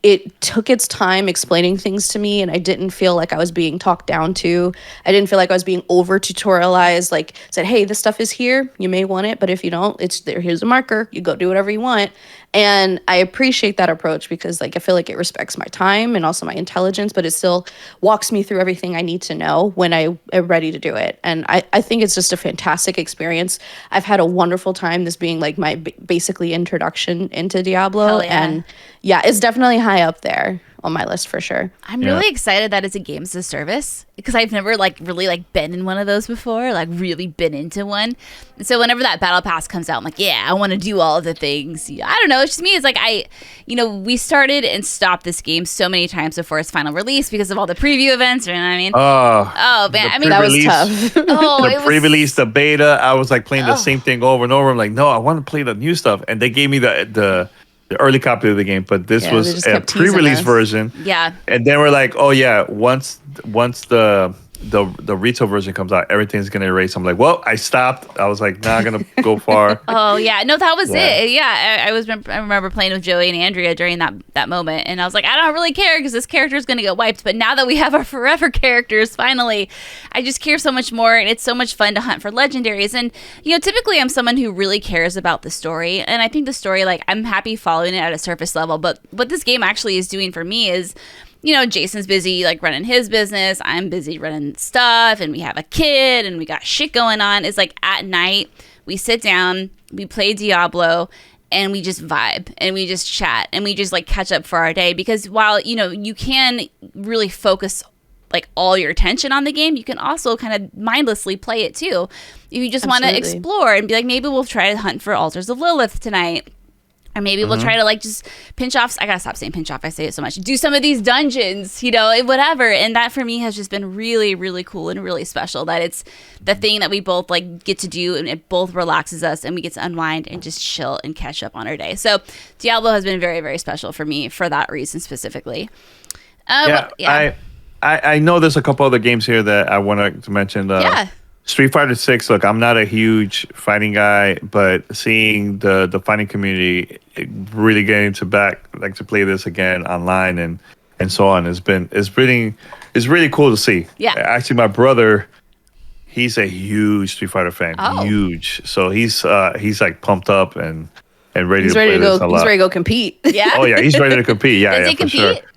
B: it took its time explaining things to me, and I didn't feel like I was being talked down to. I didn't feel like I was being over tutorialized, like said, hey, this stuff is here, you may want it, but if you don't, it's there, here's a marker, you go do whatever you want. And I appreciate that approach because like I feel like it respects my time and also my intelligence, but it still walks me through everything I need to know when I am ready to do it. And I think it's just a fantastic experience. I've had a wonderful time, this being like my basically introduction into Diablo.
A: Yeah.
B: And yeah, it's definitely high up there on my list for sure.
A: I'm really excited that it's a games as a service because I've never like really like been in one of those before, like really been into one. And so whenever that battle pass comes out, I'm like, yeah, I want to do all of the things. I don't know. It's just me. It's like we started and stopped this game so many times before its final release because of all the preview events. You know what I mean? Oh man, I mean
B: that was tough.
C: The pre-release, the beta, I was like playing the same thing over and over. I'm like, no, I want to play the new stuff, and they gave me the early copy of the game, but this was a pre-release version.
A: Yeah.
C: And then we're like, oh yeah, once the retail version comes out, everything's gonna erase. I'm like, well, I stopped. I was like, not gonna go far.
A: Oh yeah, no, that was it. Yeah, I remember playing with Joey and Andrea during that moment, and I was like, I don't really care because this character is gonna get wiped. But now that we have our forever characters, finally, I just care so much more, and it's so much fun to hunt for legendaries. And typically I'm someone who really cares about the story, and I think the story, like, I'm happy following it at a surface level. But what this game actually is doing for me is, Jason's busy like running his business. I'm busy running stuff, and we have a kid, and we got shit going on. It's like at night we sit down, we play Diablo, and we just vibe and we just chat and we just like catch up for our day. Because while you can really focus like all your attention on the game, you can also kind of mindlessly play it too. If you just want to explore and be like, maybe we'll try to hunt for Altars of Lilith tonight. Or maybe we'll try to like just pinch off. I gotta stop saying pinch off. I say it so much. Do some of these dungeons, whatever. And that for me has just been really, really cool and really special. That it's the thing that we both like get to do, and it both relaxes us, and we get to unwind and just chill and catch up on our day. So Diablo has been very, very special for me for that reason specifically.
C: I know there's a couple other games here that I want to mention. Street Fighter 6, look, I'm not a huge fighting guy, but seeing the fighting community really getting to play this again online and so on it's really cool to see.
A: Yeah.
C: Actually, my brother, he's a huge Street Fighter fan. Huge. So he's like pumped up and ready to play this a lot.
B: He's ready to go compete.
A: Yeah.
C: Oh yeah, he's ready to compete. Yeah,
A: Does he compete?
C: For sure.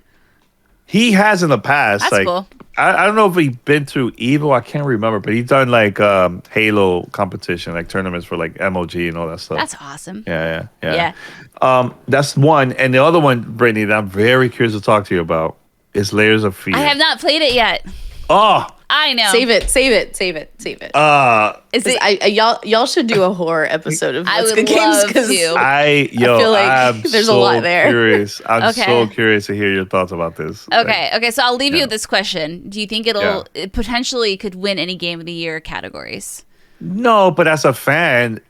C: He has in the past.
A: That's cool.
C: I don't know if he's been through Evo. I can't remember, but he's done like Halo competition, like tournaments for like MOG and all that stuff.
A: That's awesome.
C: Yeah. That's one, and the other one, Brittany, that I'm very curious to talk to you about is Layers of Fear.
A: I have not played it yet.
C: Oh,
A: I know.
B: Save it.
A: Is it?
B: Y'all should do a horror episode of Let's Good Games because
C: I feel like
B: there's a lot there.
C: Curious. I'm so curious to hear your thoughts about this.
A: Okay. So I'll leave you with this question: do you think it potentially could win any Game of the Year categories?
C: No, but as a fan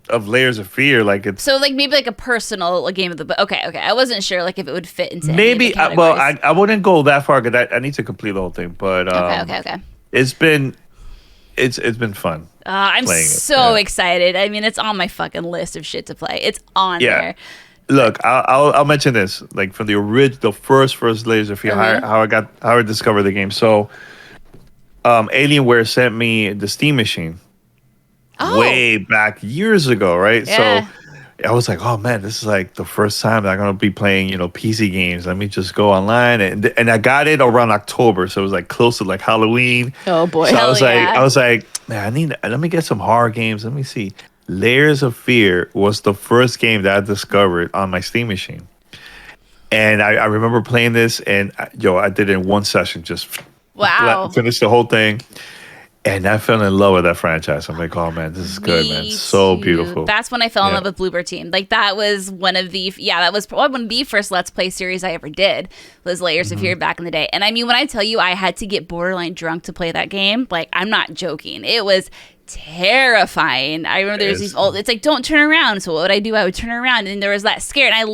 C: of Layers of Fear, like it's
A: so like maybe like a personal game of the okay. I wasn't sure like if it would fit into
C: maybe.
A: Any of the categories.
C: I wouldn't go that far because I need to complete the whole thing. But
A: okay.
C: It's been fun.
A: I'm so excited. I mean, it's on my fucking list of shit to play. It's on there.
C: Look, I'll mention this like from the first Layers of Fear, how I discovered the game. So, Alienware sent me the Steam machine. Way back years ago, right?
A: Yeah.
C: So I was like, oh man, this is like the first time that I'm gonna be playing, PC games. Let me just go online, and I got it around October, so it was like close to like Halloween.
B: Oh boy!
C: So I was like, man, let me get some horror games. Let me see. Layers of Fear was the first game that I discovered on my Steam machine, and I remember playing this, and I did it in one session, just finished the whole thing. And I fell in love with that franchise. I'm like, oh man, this is good, man. So beautiful.
A: That's when I fell in love with Bluebird Team. Like that was one of the first Let's Play series I ever did was Layers of Fear back in the day. And I mean, when I tell you I had to get borderline drunk to play that game, like I'm not joking. It was terrifying. I remember there's these it's like, don't turn around. So what would I do? I would turn around, and there was that scare. And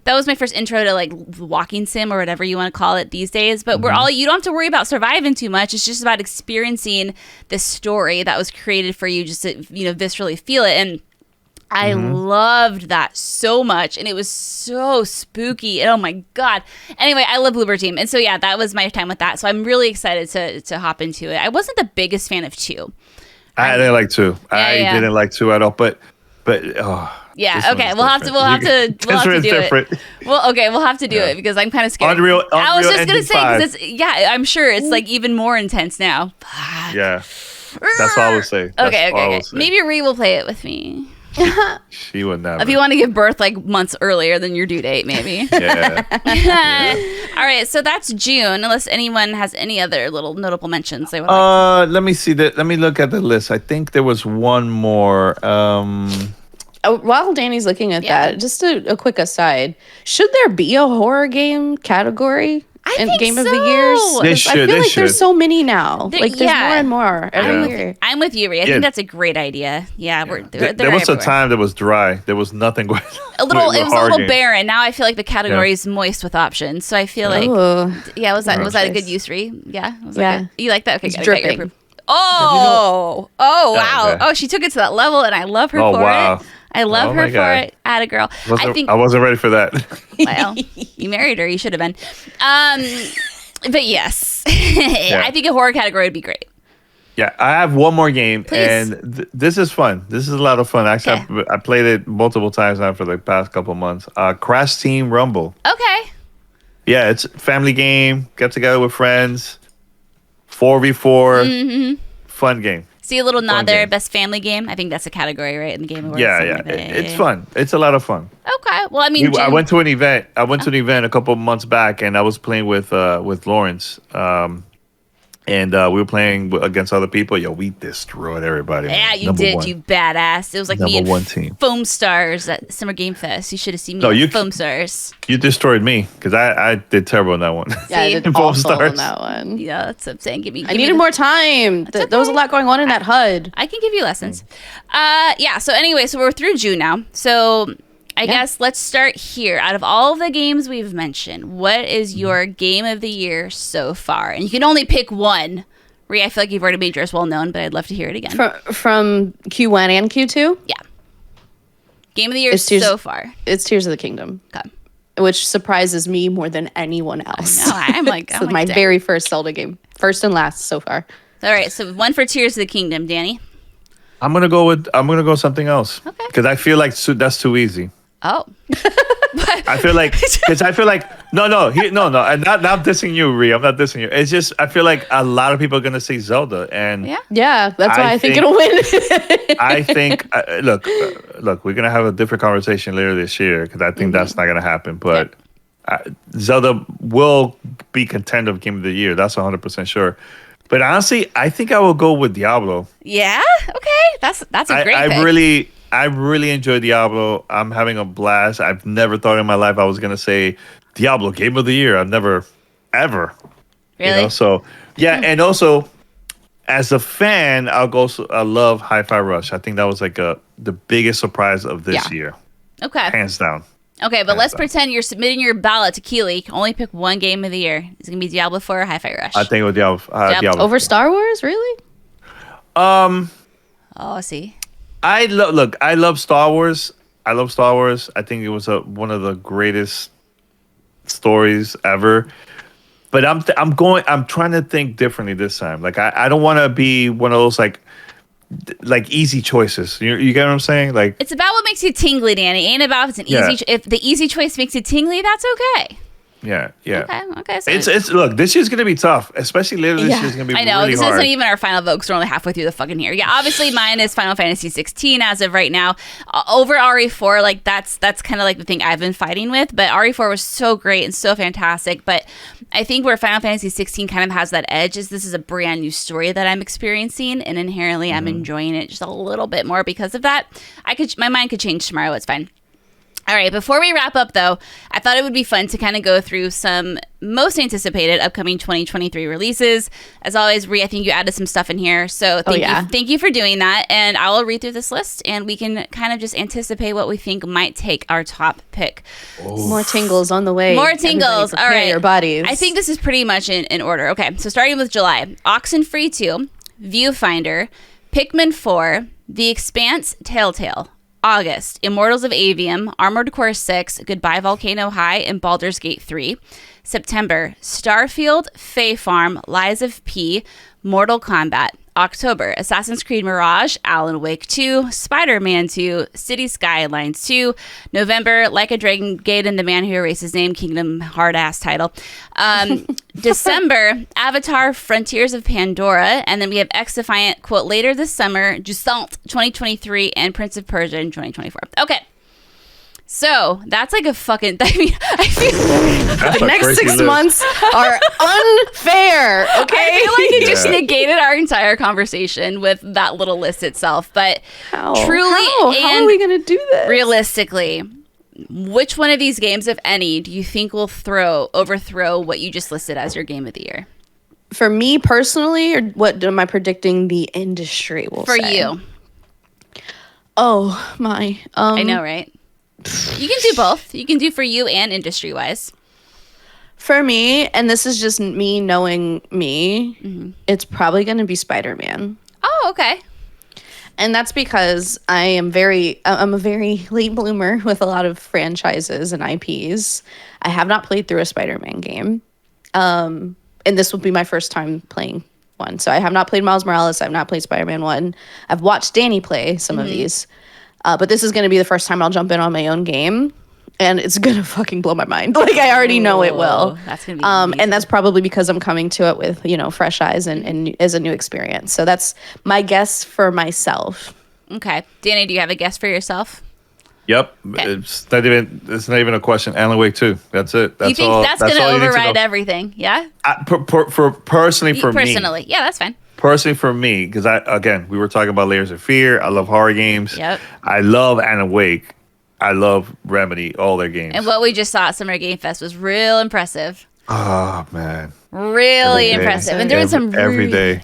A: that was my first intro to like walking sim or whatever you want to call it these days. But you don't have to worry about surviving too much. It's just about experiencing the story that was created for you just to, viscerally feel it. And I loved that so much, and it was so spooky. Oh my god! Anyway, I love Bloober Team, and so yeah, that was my time with that. So I'm really excited to hop into it. I wasn't the biggest fan of 2.
C: I didn't like 2. I didn't like 2 at all. But
A: yeah, okay, we'll have to do it. Well, okay, we'll have to do it because I'm kind of scared.
C: Unreal
A: I was just gonna
C: Engine
A: say because I'm sure it's like even more intense now.
C: Yeah, that's all I will say.
A: Okay. Maybe Ree will play it with me.
C: She would never.
A: If you want to give birth like months earlier than your due date, maybe.
C: Yeah.
A: All right, so that's June. Unless anyone has any other little notable mentions they would like.
C: Let me see that. Let me look at the list. I think there was one more.
B: While Danny's looking at that, just a quick aside: should there be a horror game category? Game of the Years. I feel like there's so many now. There's more and more every year.
A: I'm with you, Ree. I think that's a great idea. Yeah,
C: there was a time that was dry. There was nothing going.
A: It was a little barren. Now I feel like the category is moist with options. So I feel like, was that a good use, Ree? Yeah. You like that? Okay,
B: it's dripping.
A: Oh, wow. Okay. Oh, she took it to that level, and I love her for it. I love her for it. Atta girl.
C: I wasn't ready for that.
A: Well, you married her. You should have been. But yes, I think a horror category would be great.
C: Yeah, I have one more game,
A: Please.
C: and this is fun. This is a lot of fun. Actually, I played it multiple times now for the past couple months. Crash Team Rumble.
A: Okay.
C: Yeah, it's a family game. Get together with friends. 4v4. Fun game.
A: See a little nod there, best family game. I think that's a category, right, in the Game Awards.
C: Yeah. It's fun. It's a lot of fun.
A: Okay. Well, I mean,
C: I went to an event. A couple of months back, and I was playing with Lawrence. And we were playing against other people. Yo, we destroyed everybody.
A: Yeah, you did, you badass. It was like me and Foam Stars at Summer Game Fest. You should have seen me at Foam Stars.
C: You destroyed me because I did terrible in that one.
B: Yeah, I did awful on that one.
A: Yeah, that's what I'm saying.
B: I needed more time. There was a lot going on in that HUD.
A: I can give you lessons. So anyway, so we're through June now. So I guess let's start here. Out of all of the games we've mentioned, what is your game of the year so far? And you can only pick one. Rhea, I feel like you've already made yours well known, but I'd love to hear it again.
B: From Q1 and Q2?
A: Yeah. Game of the year so far.
B: It's Tears of the Kingdom.
A: Okay.
B: Which surprises me more than anyone else.
A: No, I'm like,
B: my very first Zelda game. First and last so far.
A: All right, so one for Tears of the Kingdom, Danny.
C: I'm gonna go something else. Okay. Because I feel like that's too easy.
A: Oh.
C: I feel like no. I'm not dissing you, Rhea. I'm not dissing you. It's just I feel like a lot of people are gonna say Zelda, and
B: yeah, that's why I think it'll win.
C: I think look, we're gonna have a different conversation later this year because I think that's not gonna happen. But Zelda will be contender of Game of the Year. That's 100% sure. But honestly, I think I will go with Diablo.
A: Yeah. Okay. That's a great pick.
C: I really enjoy Diablo. I'm having a blast. I've never thought in my life I was going to say Diablo Game of the Year. I've never, ever.
A: Really?
C: So, yeah. And also, as a fan, I love Hi-Fi Rush. I think that was like the biggest surprise of this year.
A: Okay.
C: Hands down.
A: Okay, but let's pretend you're submitting your ballot to Keeley. You can only pick one game of the year. Is it going to be Diablo 4 or Hi-Fi Rush?
C: I think it was Diablo.
B: Over Star Wars? Really?
A: Oh, see.
C: I love Star Wars. I think it was one of the greatest stories ever. But I'm trying to think differently this time. Like I don't want to be one of those like easy choices. You get what I'm saying? Like
A: it's about what makes you tingly, Danny. Ain't about if it's an easy. If the easy choice makes you tingly, that's okay.
C: Yeah.
A: Okay. So
C: it's look, this year's gonna be tough, especially later this year's gonna be.
A: I know
C: really
A: this
C: hard.
A: isn't even our final vote because we're only halfway through the fucking year. Yeah, obviously mine is Final Fantasy 16 as of right now. Over RE4, like that's kind of like the thing I've been fighting with. But RE4 was so great and so fantastic. But I think where Final Fantasy 16 kind of has that edge is this is a brand new story that I'm experiencing, and inherently I'm enjoying it just a little bit more because of that. My mind could change tomorrow. It's fine. All right, before we wrap up, though, I thought it would be fun to kind of go through some most anticipated upcoming 2023 releases. As always, Rhea, I think you added some stuff in here, so thank you for doing that. And I will read through this list, and we can kind of just anticipate what we think might take our top pick.
B: Oh. More tingles on the way.
A: More tingles. All right.
B: Your bodies.
A: I think this is pretty much in order. Okay, so starting with July, Oxenfree 2, Viewfinder, Pikmin 4, The Expanse, Telltale. August, Immortals of Avium, Armored Core 6, Goodbye Volcano High, and Baldur's Gate 3. September, Starfield, Fae Farm, Lies of P, Mortal Kombat. October, Assassin's Creed Mirage, Alan Wake 2, Spider-Man 2, City Skylines 2. November, Like a Dragon Gaiden, The Man Who Erased His Name, Kingdom hard-ass title. December, Avatar, Frontiers of Pandora. And then we have X-Defiant, quote, later this summer, Jusant 2023, and Prince of Persia in 2024. Okay. So that's like a fucking. I feel
B: the next 6 months are unfair. Okay,
A: I feel like it just negated our entire conversation with that little list itself. But truly,
B: how are we gonna do this?
A: Realistically, which one of these games, if any, do you think will overthrow what you just listed as your game of the year?
B: For me personally, or what am I predicting the industry will say?
A: For you.
B: Oh my!
A: I know, right? You can do both. You can do for you and industry-wise.
B: For me, and this is just me knowing me, it's probably going to be Spider-Man.
A: Oh, okay.
B: And that's because I'm a very late bloomer with a lot of franchises and IPs. I have not played through a Spider-Man game. And this will be my first time playing one. So I have not played Miles Morales. I have not played Spider-Man 1. I've watched Danny play some of these. But this is going to be the first time I'll jump in on my own game, and it's going to fucking blow my mind. Like, I already know it will.
A: That's going to be amazing.
B: And that's probably because I'm coming to it with, fresh eyes and as a new experience. So that's my guess for myself.
A: Okay. Danny, do you have a guess for yourself?
C: Yep. Okay. It's not even a question. Alan Wake 2. That's it. That's
A: you think that's going to override everything? Yeah?
C: Personally,
A: yeah, that's fine.
C: Personally, for me, because we were talking about Layers of Fear. I love horror games.
A: Yep.
C: I love Alan Wake. I love Remedy, all their games.
A: And what we just saw at Summer Game Fest was real impressive.
C: Oh, man.
A: Really impressive. And doing some really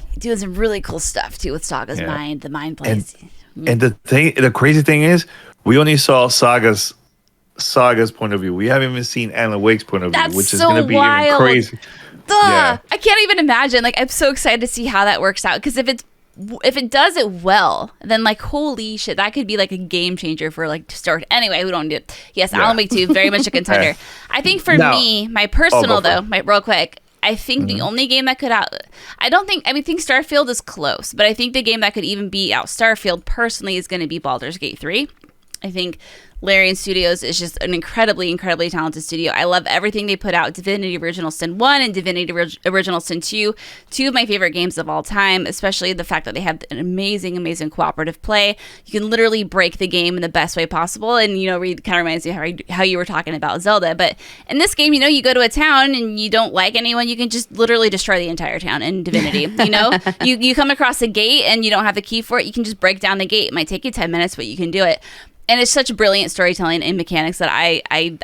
A: cool stuff, too, with Saga's mind, the mind plays.
C: And the crazy thing is, we only saw Saga's point of view. We haven't even seen Alan Wake's point of view, which is going to be even crazy.
A: Yeah. I can't even imagine. Like, I'm so excited to see how that works out. Because if it does it well, then like, holy shit, that could be like a game changer for like to start. Anyway, we don't do it. Yes, Alan Wake 2, very much a contender. I think for me, my personal real quick, I think the only game that could I think Starfield is close, but I think the game that could even beat out Starfield personally is going to be Baldur's Gate 3. I think Larian Studios is just an incredibly, incredibly talented studio. I love everything they put out. Divinity Original Sin 1 and Divinity Original Sin 2. Two of my favorite games of all time, especially the fact that they have an amazing, amazing cooperative play. You can literally break the game in the best way possible. And, it kind of reminds me of how you were talking about Zelda. But in this game, you go to a town and you don't like anyone, you can just literally destroy the entire town in Divinity. You come across a gate and you don't have the key for it, you can just break down the gate. It might take you 10 minutes, but you can do it. And it's such brilliant storytelling and mechanics that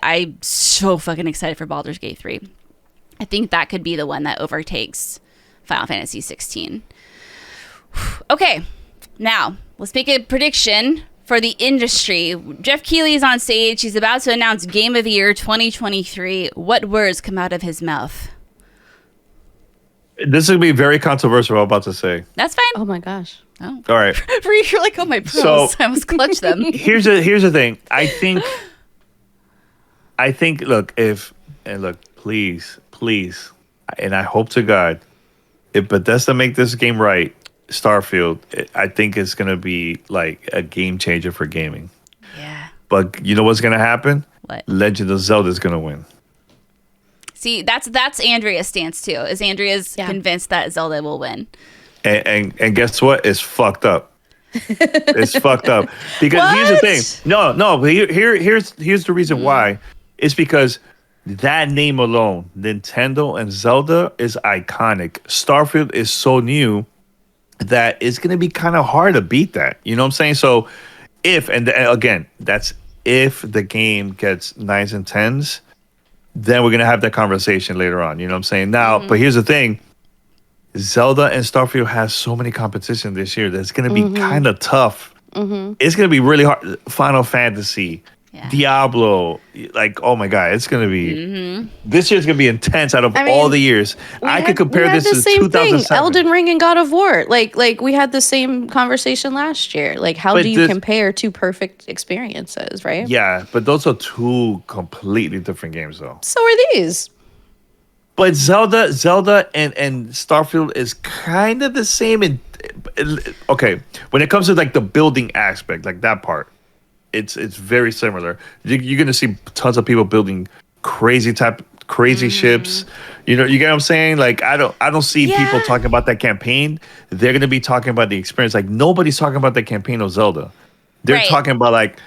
A: I'm so fucking excited for Baldur's Gate 3. I think that could be the one that overtakes Final Fantasy XVI. Okay, now let's make a prediction for the industry. Jeff Keighley is on stage. He's about to announce Game of the Year 2023. What words come out of his mouth?
C: This is going to be very controversial, what I'm about to say.
A: That's fine.
B: Oh, my gosh.
A: Oh.
C: All right.
A: You're like, oh, my pearls. I almost clutched them.
C: Here's the thing. I think, look, please, and I hope to God, if Bethesda make this game right, Starfield, I think it's going to be like a game changer for gaming.
A: Yeah.
C: But you know what's going to happen?
A: What?
C: Legend of Zelda is going to win.
A: See, that's Andrea's stance too. Is Andrea's convinced that Zelda will win?
C: And guess what? It's fucked up. It's fucked up because here's the thing. No. But here's the reason why. It's because that name alone, Nintendo and Zelda, is iconic. Starfield is so new that it's gonna be kind of hard to beat that. You know what I'm saying? So again, that's if the game gets 9s and 10s. Then we're going to have that conversation later on. You know what I'm saying? Now, but here's the thing. Zelda and Starfield has so many competition this year that's going to be kind of tough. It's going to be really hard. Final Fantasy, Diablo, like, oh my god, it's gonna be this year's gonna be intense out of all the years. I could compare this to 2007.
B: Elden Ring and God of War, like we had the same conversation last year. Like, how do you compare two perfect experiences, right?
C: Yeah, but those are two completely different games, though.
B: So are these.
C: But Zelda and Starfield is kind of the same. Okay, when it comes to like the building aspect, like that part, it's very similar. You're gonna see tons of people building crazy ships. You know, you get what I'm saying? Like, I don't see people talking about that campaign. They're gonna be talking about the experience. Like, nobody's talking about the campaign of Zelda. They're talking about like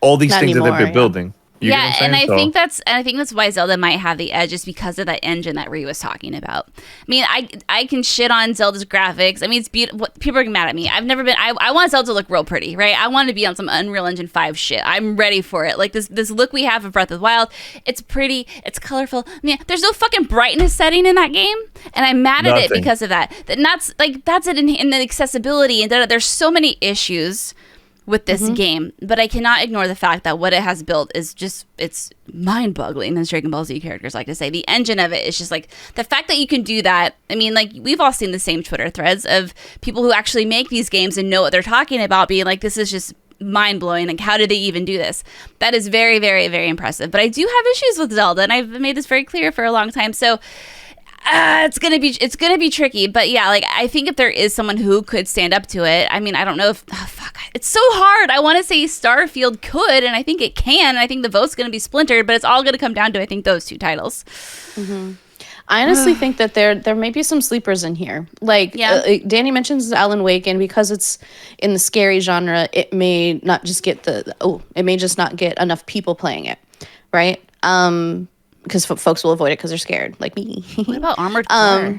C: all these things that they've been building. You
A: and I think that's why Zelda might have the edge, just because of that engine that Ree was talking about. I mean, I can shit on Zelda's graphics. I mean, it's beautiful. People are mad at me. I've never been. I want Zelda to look real pretty, right? I want to be on some Unreal Engine 5 shit. I'm ready for it. Like this look we have of Breath of the Wild. It's pretty. It's colorful. I mean, there's no fucking brightness setting in that game, and I'm mad at it because of that. That's it in the accessibility, and there's so many issues with this game, but I cannot ignore the fact that what it has built is just, it's mind-boggling, as Dragon Ball Z characters like to say. The engine of it is just like, the fact that you can do that. I mean, like, we've all seen the same Twitter threads of people who actually make these games and know what they're talking about, being like, this is just mind-blowing. Like, how did they even do this? That is very, very, very impressive. But I do have issues with Zelda, and I've made this very clear for a long time. So it's gonna be tricky, but yeah, like, I think if there is someone who could stand up to it, I mean, I don't know if it's so hard. I want to say Starfield could, and I think it can. And I think the vote's gonna be splintered, but it's all gonna come down to, I think, those two titles.
B: I honestly think that there may be some sleepers in here. Like, Danny mentions Alan Wake, and because it's in the scary genre, it may not just get it may just not get enough people playing it, right? Because folks will avoid it because they're scared, like me.
A: What about Armored Core?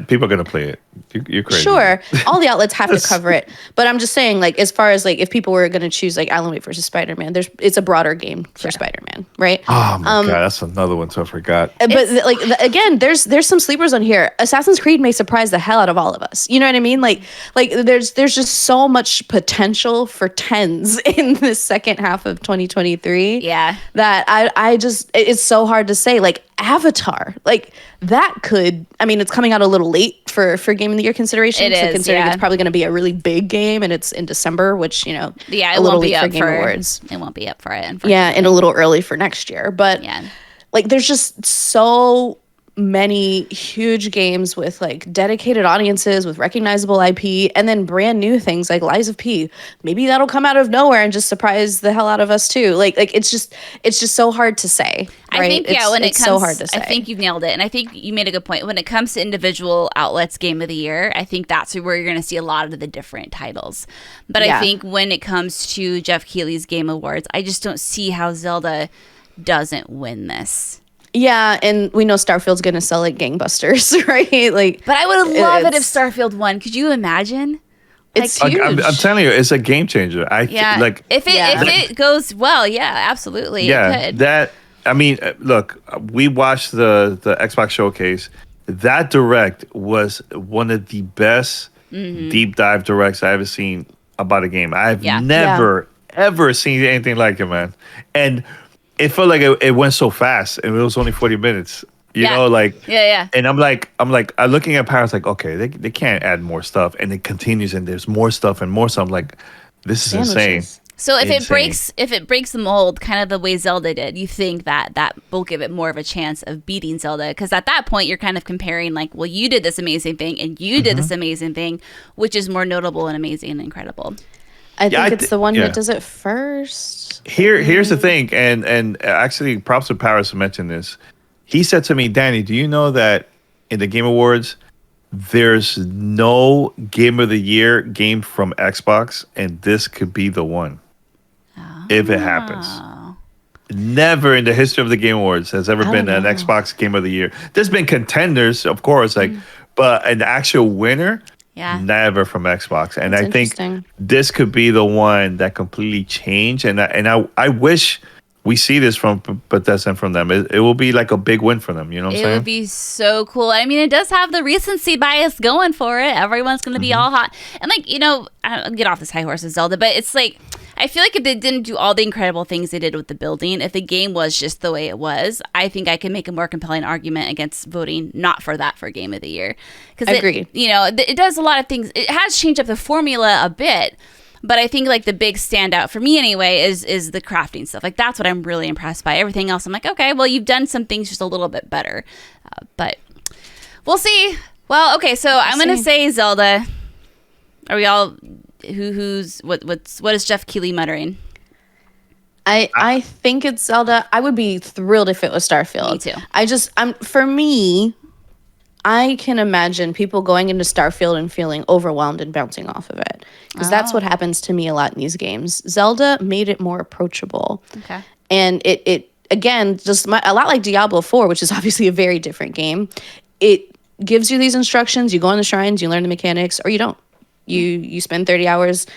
C: People are gonna play it. You're crazy.
B: Sure, all the outlets have to cover it, but I'm just saying, like, as far as like if people were gonna choose like Alan Wake versus Spider-Man, it's a broader game for Spider-Man, right?
C: Oh my god, that's another one. So I forgot.
B: But again, there's some sleepers on here. Assassin's Creed may surprise the hell out of all of us. You know what I mean? Like there's just so much potential for tens in the second half of 2023.
A: Yeah,
B: that I just, it's so hard to say. Like Avatar, like that could, I mean, it's coming out a little late for Game of the Year consideration. Considering it's probably going to be a really big game, and it's in December, which, you know,
A: it won't be up for Game Awards. It won't be up for it, unfortunately.
B: Yeah, and a little early for next year. But like, there's just so many huge games with like dedicated audiences with recognizable IP, and then brand new things like Lies of P. Maybe that'll come out of nowhere and just surprise the hell out of us too. Like it's just so hard to say. Right?
A: I think when it comes,
B: so hard to say.
A: I think you've nailed it, and I think you made a good point. When it comes to individual outlets Game of the Year, I think that's where you're going to see a lot of the different titles. But I think when it comes to Jeff Keighley's Game Awards, I just don't see how Zelda doesn't win this.
B: Yeah, and we know Starfield's gonna sell like gangbusters, right? Like,
A: but I would love it if Starfield won. Could you imagine?
B: It's huge.
C: I'm telling you, it's a game changer. Like
A: if it goes well, absolutely.
C: Yeah,
A: it could.
C: I mean, look, we watched the Xbox showcase. That direct was one of the best deep dive directs I ever seen about a game. I've never ever seen anything like it, man. And it felt like it went so fast, and it was only 40 minutes. You know, like And I'm looking at Paris like, okay, they can't add more stuff, and it continues, and there's more stuff and more stuff. I'm like, this is insane.
A: So if it breaks the mold, kind of the way Zelda did, you think that will give it more of a chance of beating Zelda? Because at that point, you're kind of comparing like, well, you did this amazing thing, and you did this amazing thing, which is more notable and amazing and incredible.
B: I think it's the one that does it first.
C: Here's the thing, and actually, props to Paris to mention this. He said to me, Danny, do you know that in the Game Awards, there's no Game of the Year game from Xbox, and this could be the one if it happens. Never in the history of the Game Awards has ever been an Xbox Game of the Year. There's been contenders, of course, but an actual winner. Never from Xbox. And I think this could be the one that completely changed. And I wish we see this from Bethesda and from them. It will be like a big win for them. You know what I'm saying?
A: It would be so cool. I mean, it does have the recency bias going for it. Everyone's going to be all hot. And like, you know, I'll get off this high horse of Zelda, but it's like, I feel like if they didn't do all the incredible things they did with the building, if the game was just the way it was, I think I can make a more compelling argument against voting not for that for Game of the Year. Because
B: Agreed.
A: It does a lot of things. It has changed up the formula a bit, but I think like the big standout for me anyway is the crafting stuff. Like that's what I'm really impressed by. Everything else, I'm like, okay, well you've done some things just a little bit better, but we'll see. Well, okay, so I'm gonna say Zelda. Are we all? What is Jeff Keighley muttering?
B: I think it's Zelda. I would be thrilled if it was Starfield.
A: Me too.
B: For me, I can imagine people going into Starfield and feeling overwhelmed and bouncing off of it. Because that's what happens to me a lot in these games. Zelda made it more approachable.
A: Okay.
B: And it again, just a lot like Diablo IV, which is obviously a very different game. It gives you these instructions. You go on the shrines, you learn the mechanics, or you don't. You spend 30 hours,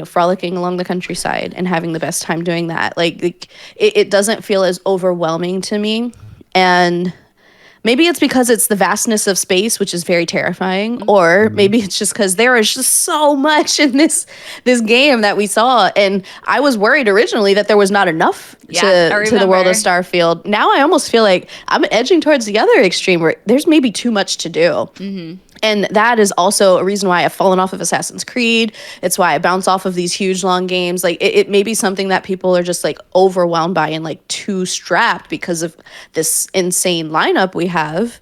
B: frolicking along the countryside and having the best time doing that. Like it doesn't feel as overwhelming to me. And maybe it's because it's the vastness of space, which is very terrifying, or maybe it's just because there is just so much in this game that we saw. And I was worried originally that there was not enough to the world of Starfield. Now I almost feel like I'm edging towards the other extreme where there's maybe too much to do. Mm-hmm. And that is also a reason why I've fallen off of Assassin's Creed. It's why I bounce off of these huge, long games. Like, it may be something that people are just, like, overwhelmed by and, like, too strapped because of this insane lineup we have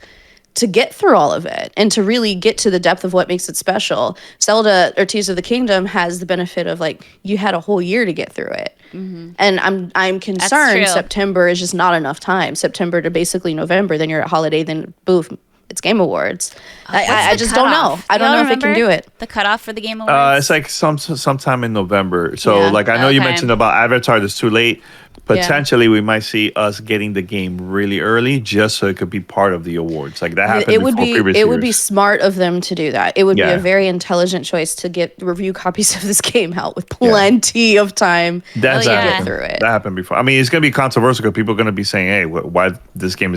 B: to get through all of it and to really get to the depth of what makes it special. Zelda or Tears of the Kingdom has the benefit of, like, you had a whole year to get through it. Mm-hmm. And I'm concerned September is just not enough time. September to basically November, then you're at holiday, then boom. It's Game Awards. I just don't know. I don't know if it can do it.
A: The cutoff for the Game Awards?
C: It's like sometime in November. So, I know you mentioned about Avatar. It's too late. Potentially, we might see us getting the game really early just so it could be part of the awards. Like that happened before previous years.
B: It would be smart of them to do that. It would be a very intelligent choice to get review copies of this game out with plenty of time to get through it.
C: That happened before. I mean, it's going to be controversial because people are going to be saying, hey, why this game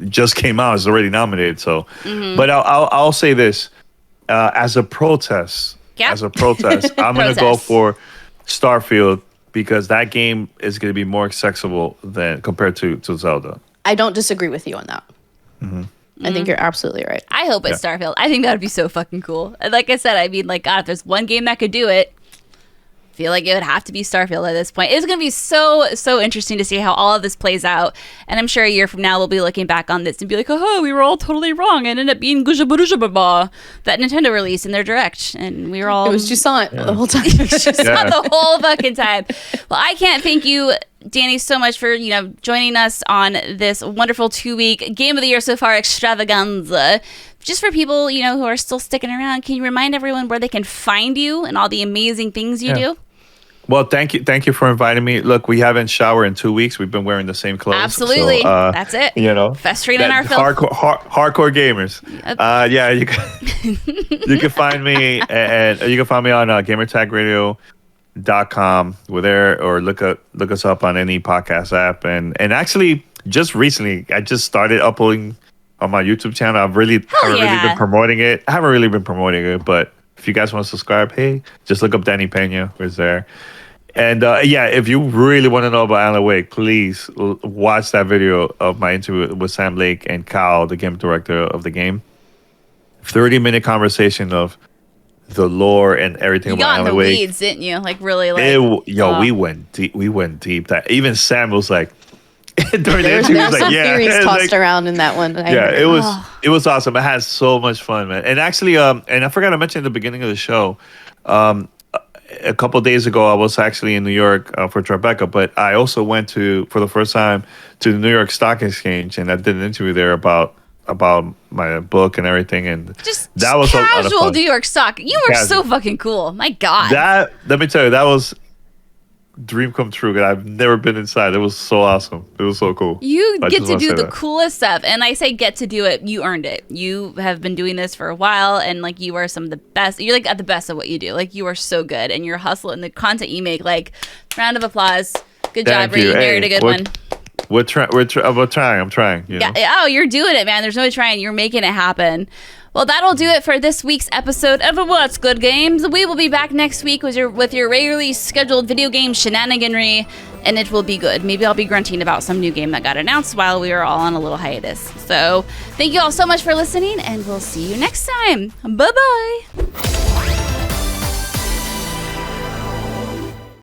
C: just came out, it's already nominated. So, but I'll say this as a protest. Yeah. I'm going to go for Starfield because that game is going to be more accessible than compared to Zelda.
B: I don't disagree with you on that. Mm-hmm. I think you're absolutely right.
A: I hope it's Starfield. I think that would be so fucking cool. Like I said, I mean, like, God, if there's one game that could do it, I feel like it would have to be Starfield at this point. It's going to be so interesting to see how all of this plays out. And I'm sure a year from now, we'll be looking back on this and be like, oh, we were all totally wrong. And ended up being that Nintendo release in their Direct. And we were all...
B: It was Jusant the whole time.
A: It was Jusant the whole fucking time. Well, I can't thank you, Danny, so much for, joining us on this wonderful 2-week Game of the Year So Far extravaganza. Just for people, who are still sticking around, can you remind everyone where they can find you and all the amazing things you do?
C: Well, thank you for inviting me. Look, we haven't showered in 2 weeks. We've been wearing the same clothes.
A: Absolutely, so, that's it. Festering in our filth.
C: Hardcore gamers. Yep. You can find me and you can find me on gamertagradio.com. We're there, or look us up on any podcast app. And actually, just recently, I just started uploading on my YouTube channel. I haven't really been promoting it. I haven't really been promoting it, but if you guys want to subscribe, hey, just look up Danny Peña. We're there. And if you really want to know about Alan Wake, please watch that video of my interview with Sam Lake and Kyle, the game director of the game. 30-minute conversation of the lore and everything about Alan Wake.
A: You got in the weeds, didn't you? Like really,
C: we went deep. We went deep. That even Sam was like, during the interview,
B: there's some theories tossed around in that one.
C: It was awesome. It had so much fun, man. And actually, and I forgot to mention at the beginning of the show, a couple of days ago, I was actually in New York for Tribeca, but I also went for the first time to the New York Stock Exchange, and I did an interview there about my book and everything, and
A: that was casual New York Stock. You were so fucking cool. My God.
C: Let me tell you, that was dream come true, because I've never been inside. It was so awesome. It was so cool.
A: You get to do the coolest stuff, and I say get to do it. You earned it. You have been doing this for a while, and like you are some of the best. You're like at the best of what you do. Like you are so good, and your hustle and the content you make. Like round of applause. Good job, Britt. You narrated a good one.
C: I'm trying. You know?
A: Yeah. Oh, you're doing it, man. There's no trying. You're making it happen. Well, that'll do it for this week's episode of What's Good Games. We will be back next week with your regularly scheduled video game shenaniganry, and it will be good. Maybe I'll be grunting about some new game that got announced while we were all on a little hiatus. So thank you all so much for listening, and we'll see you next time. Bye-bye.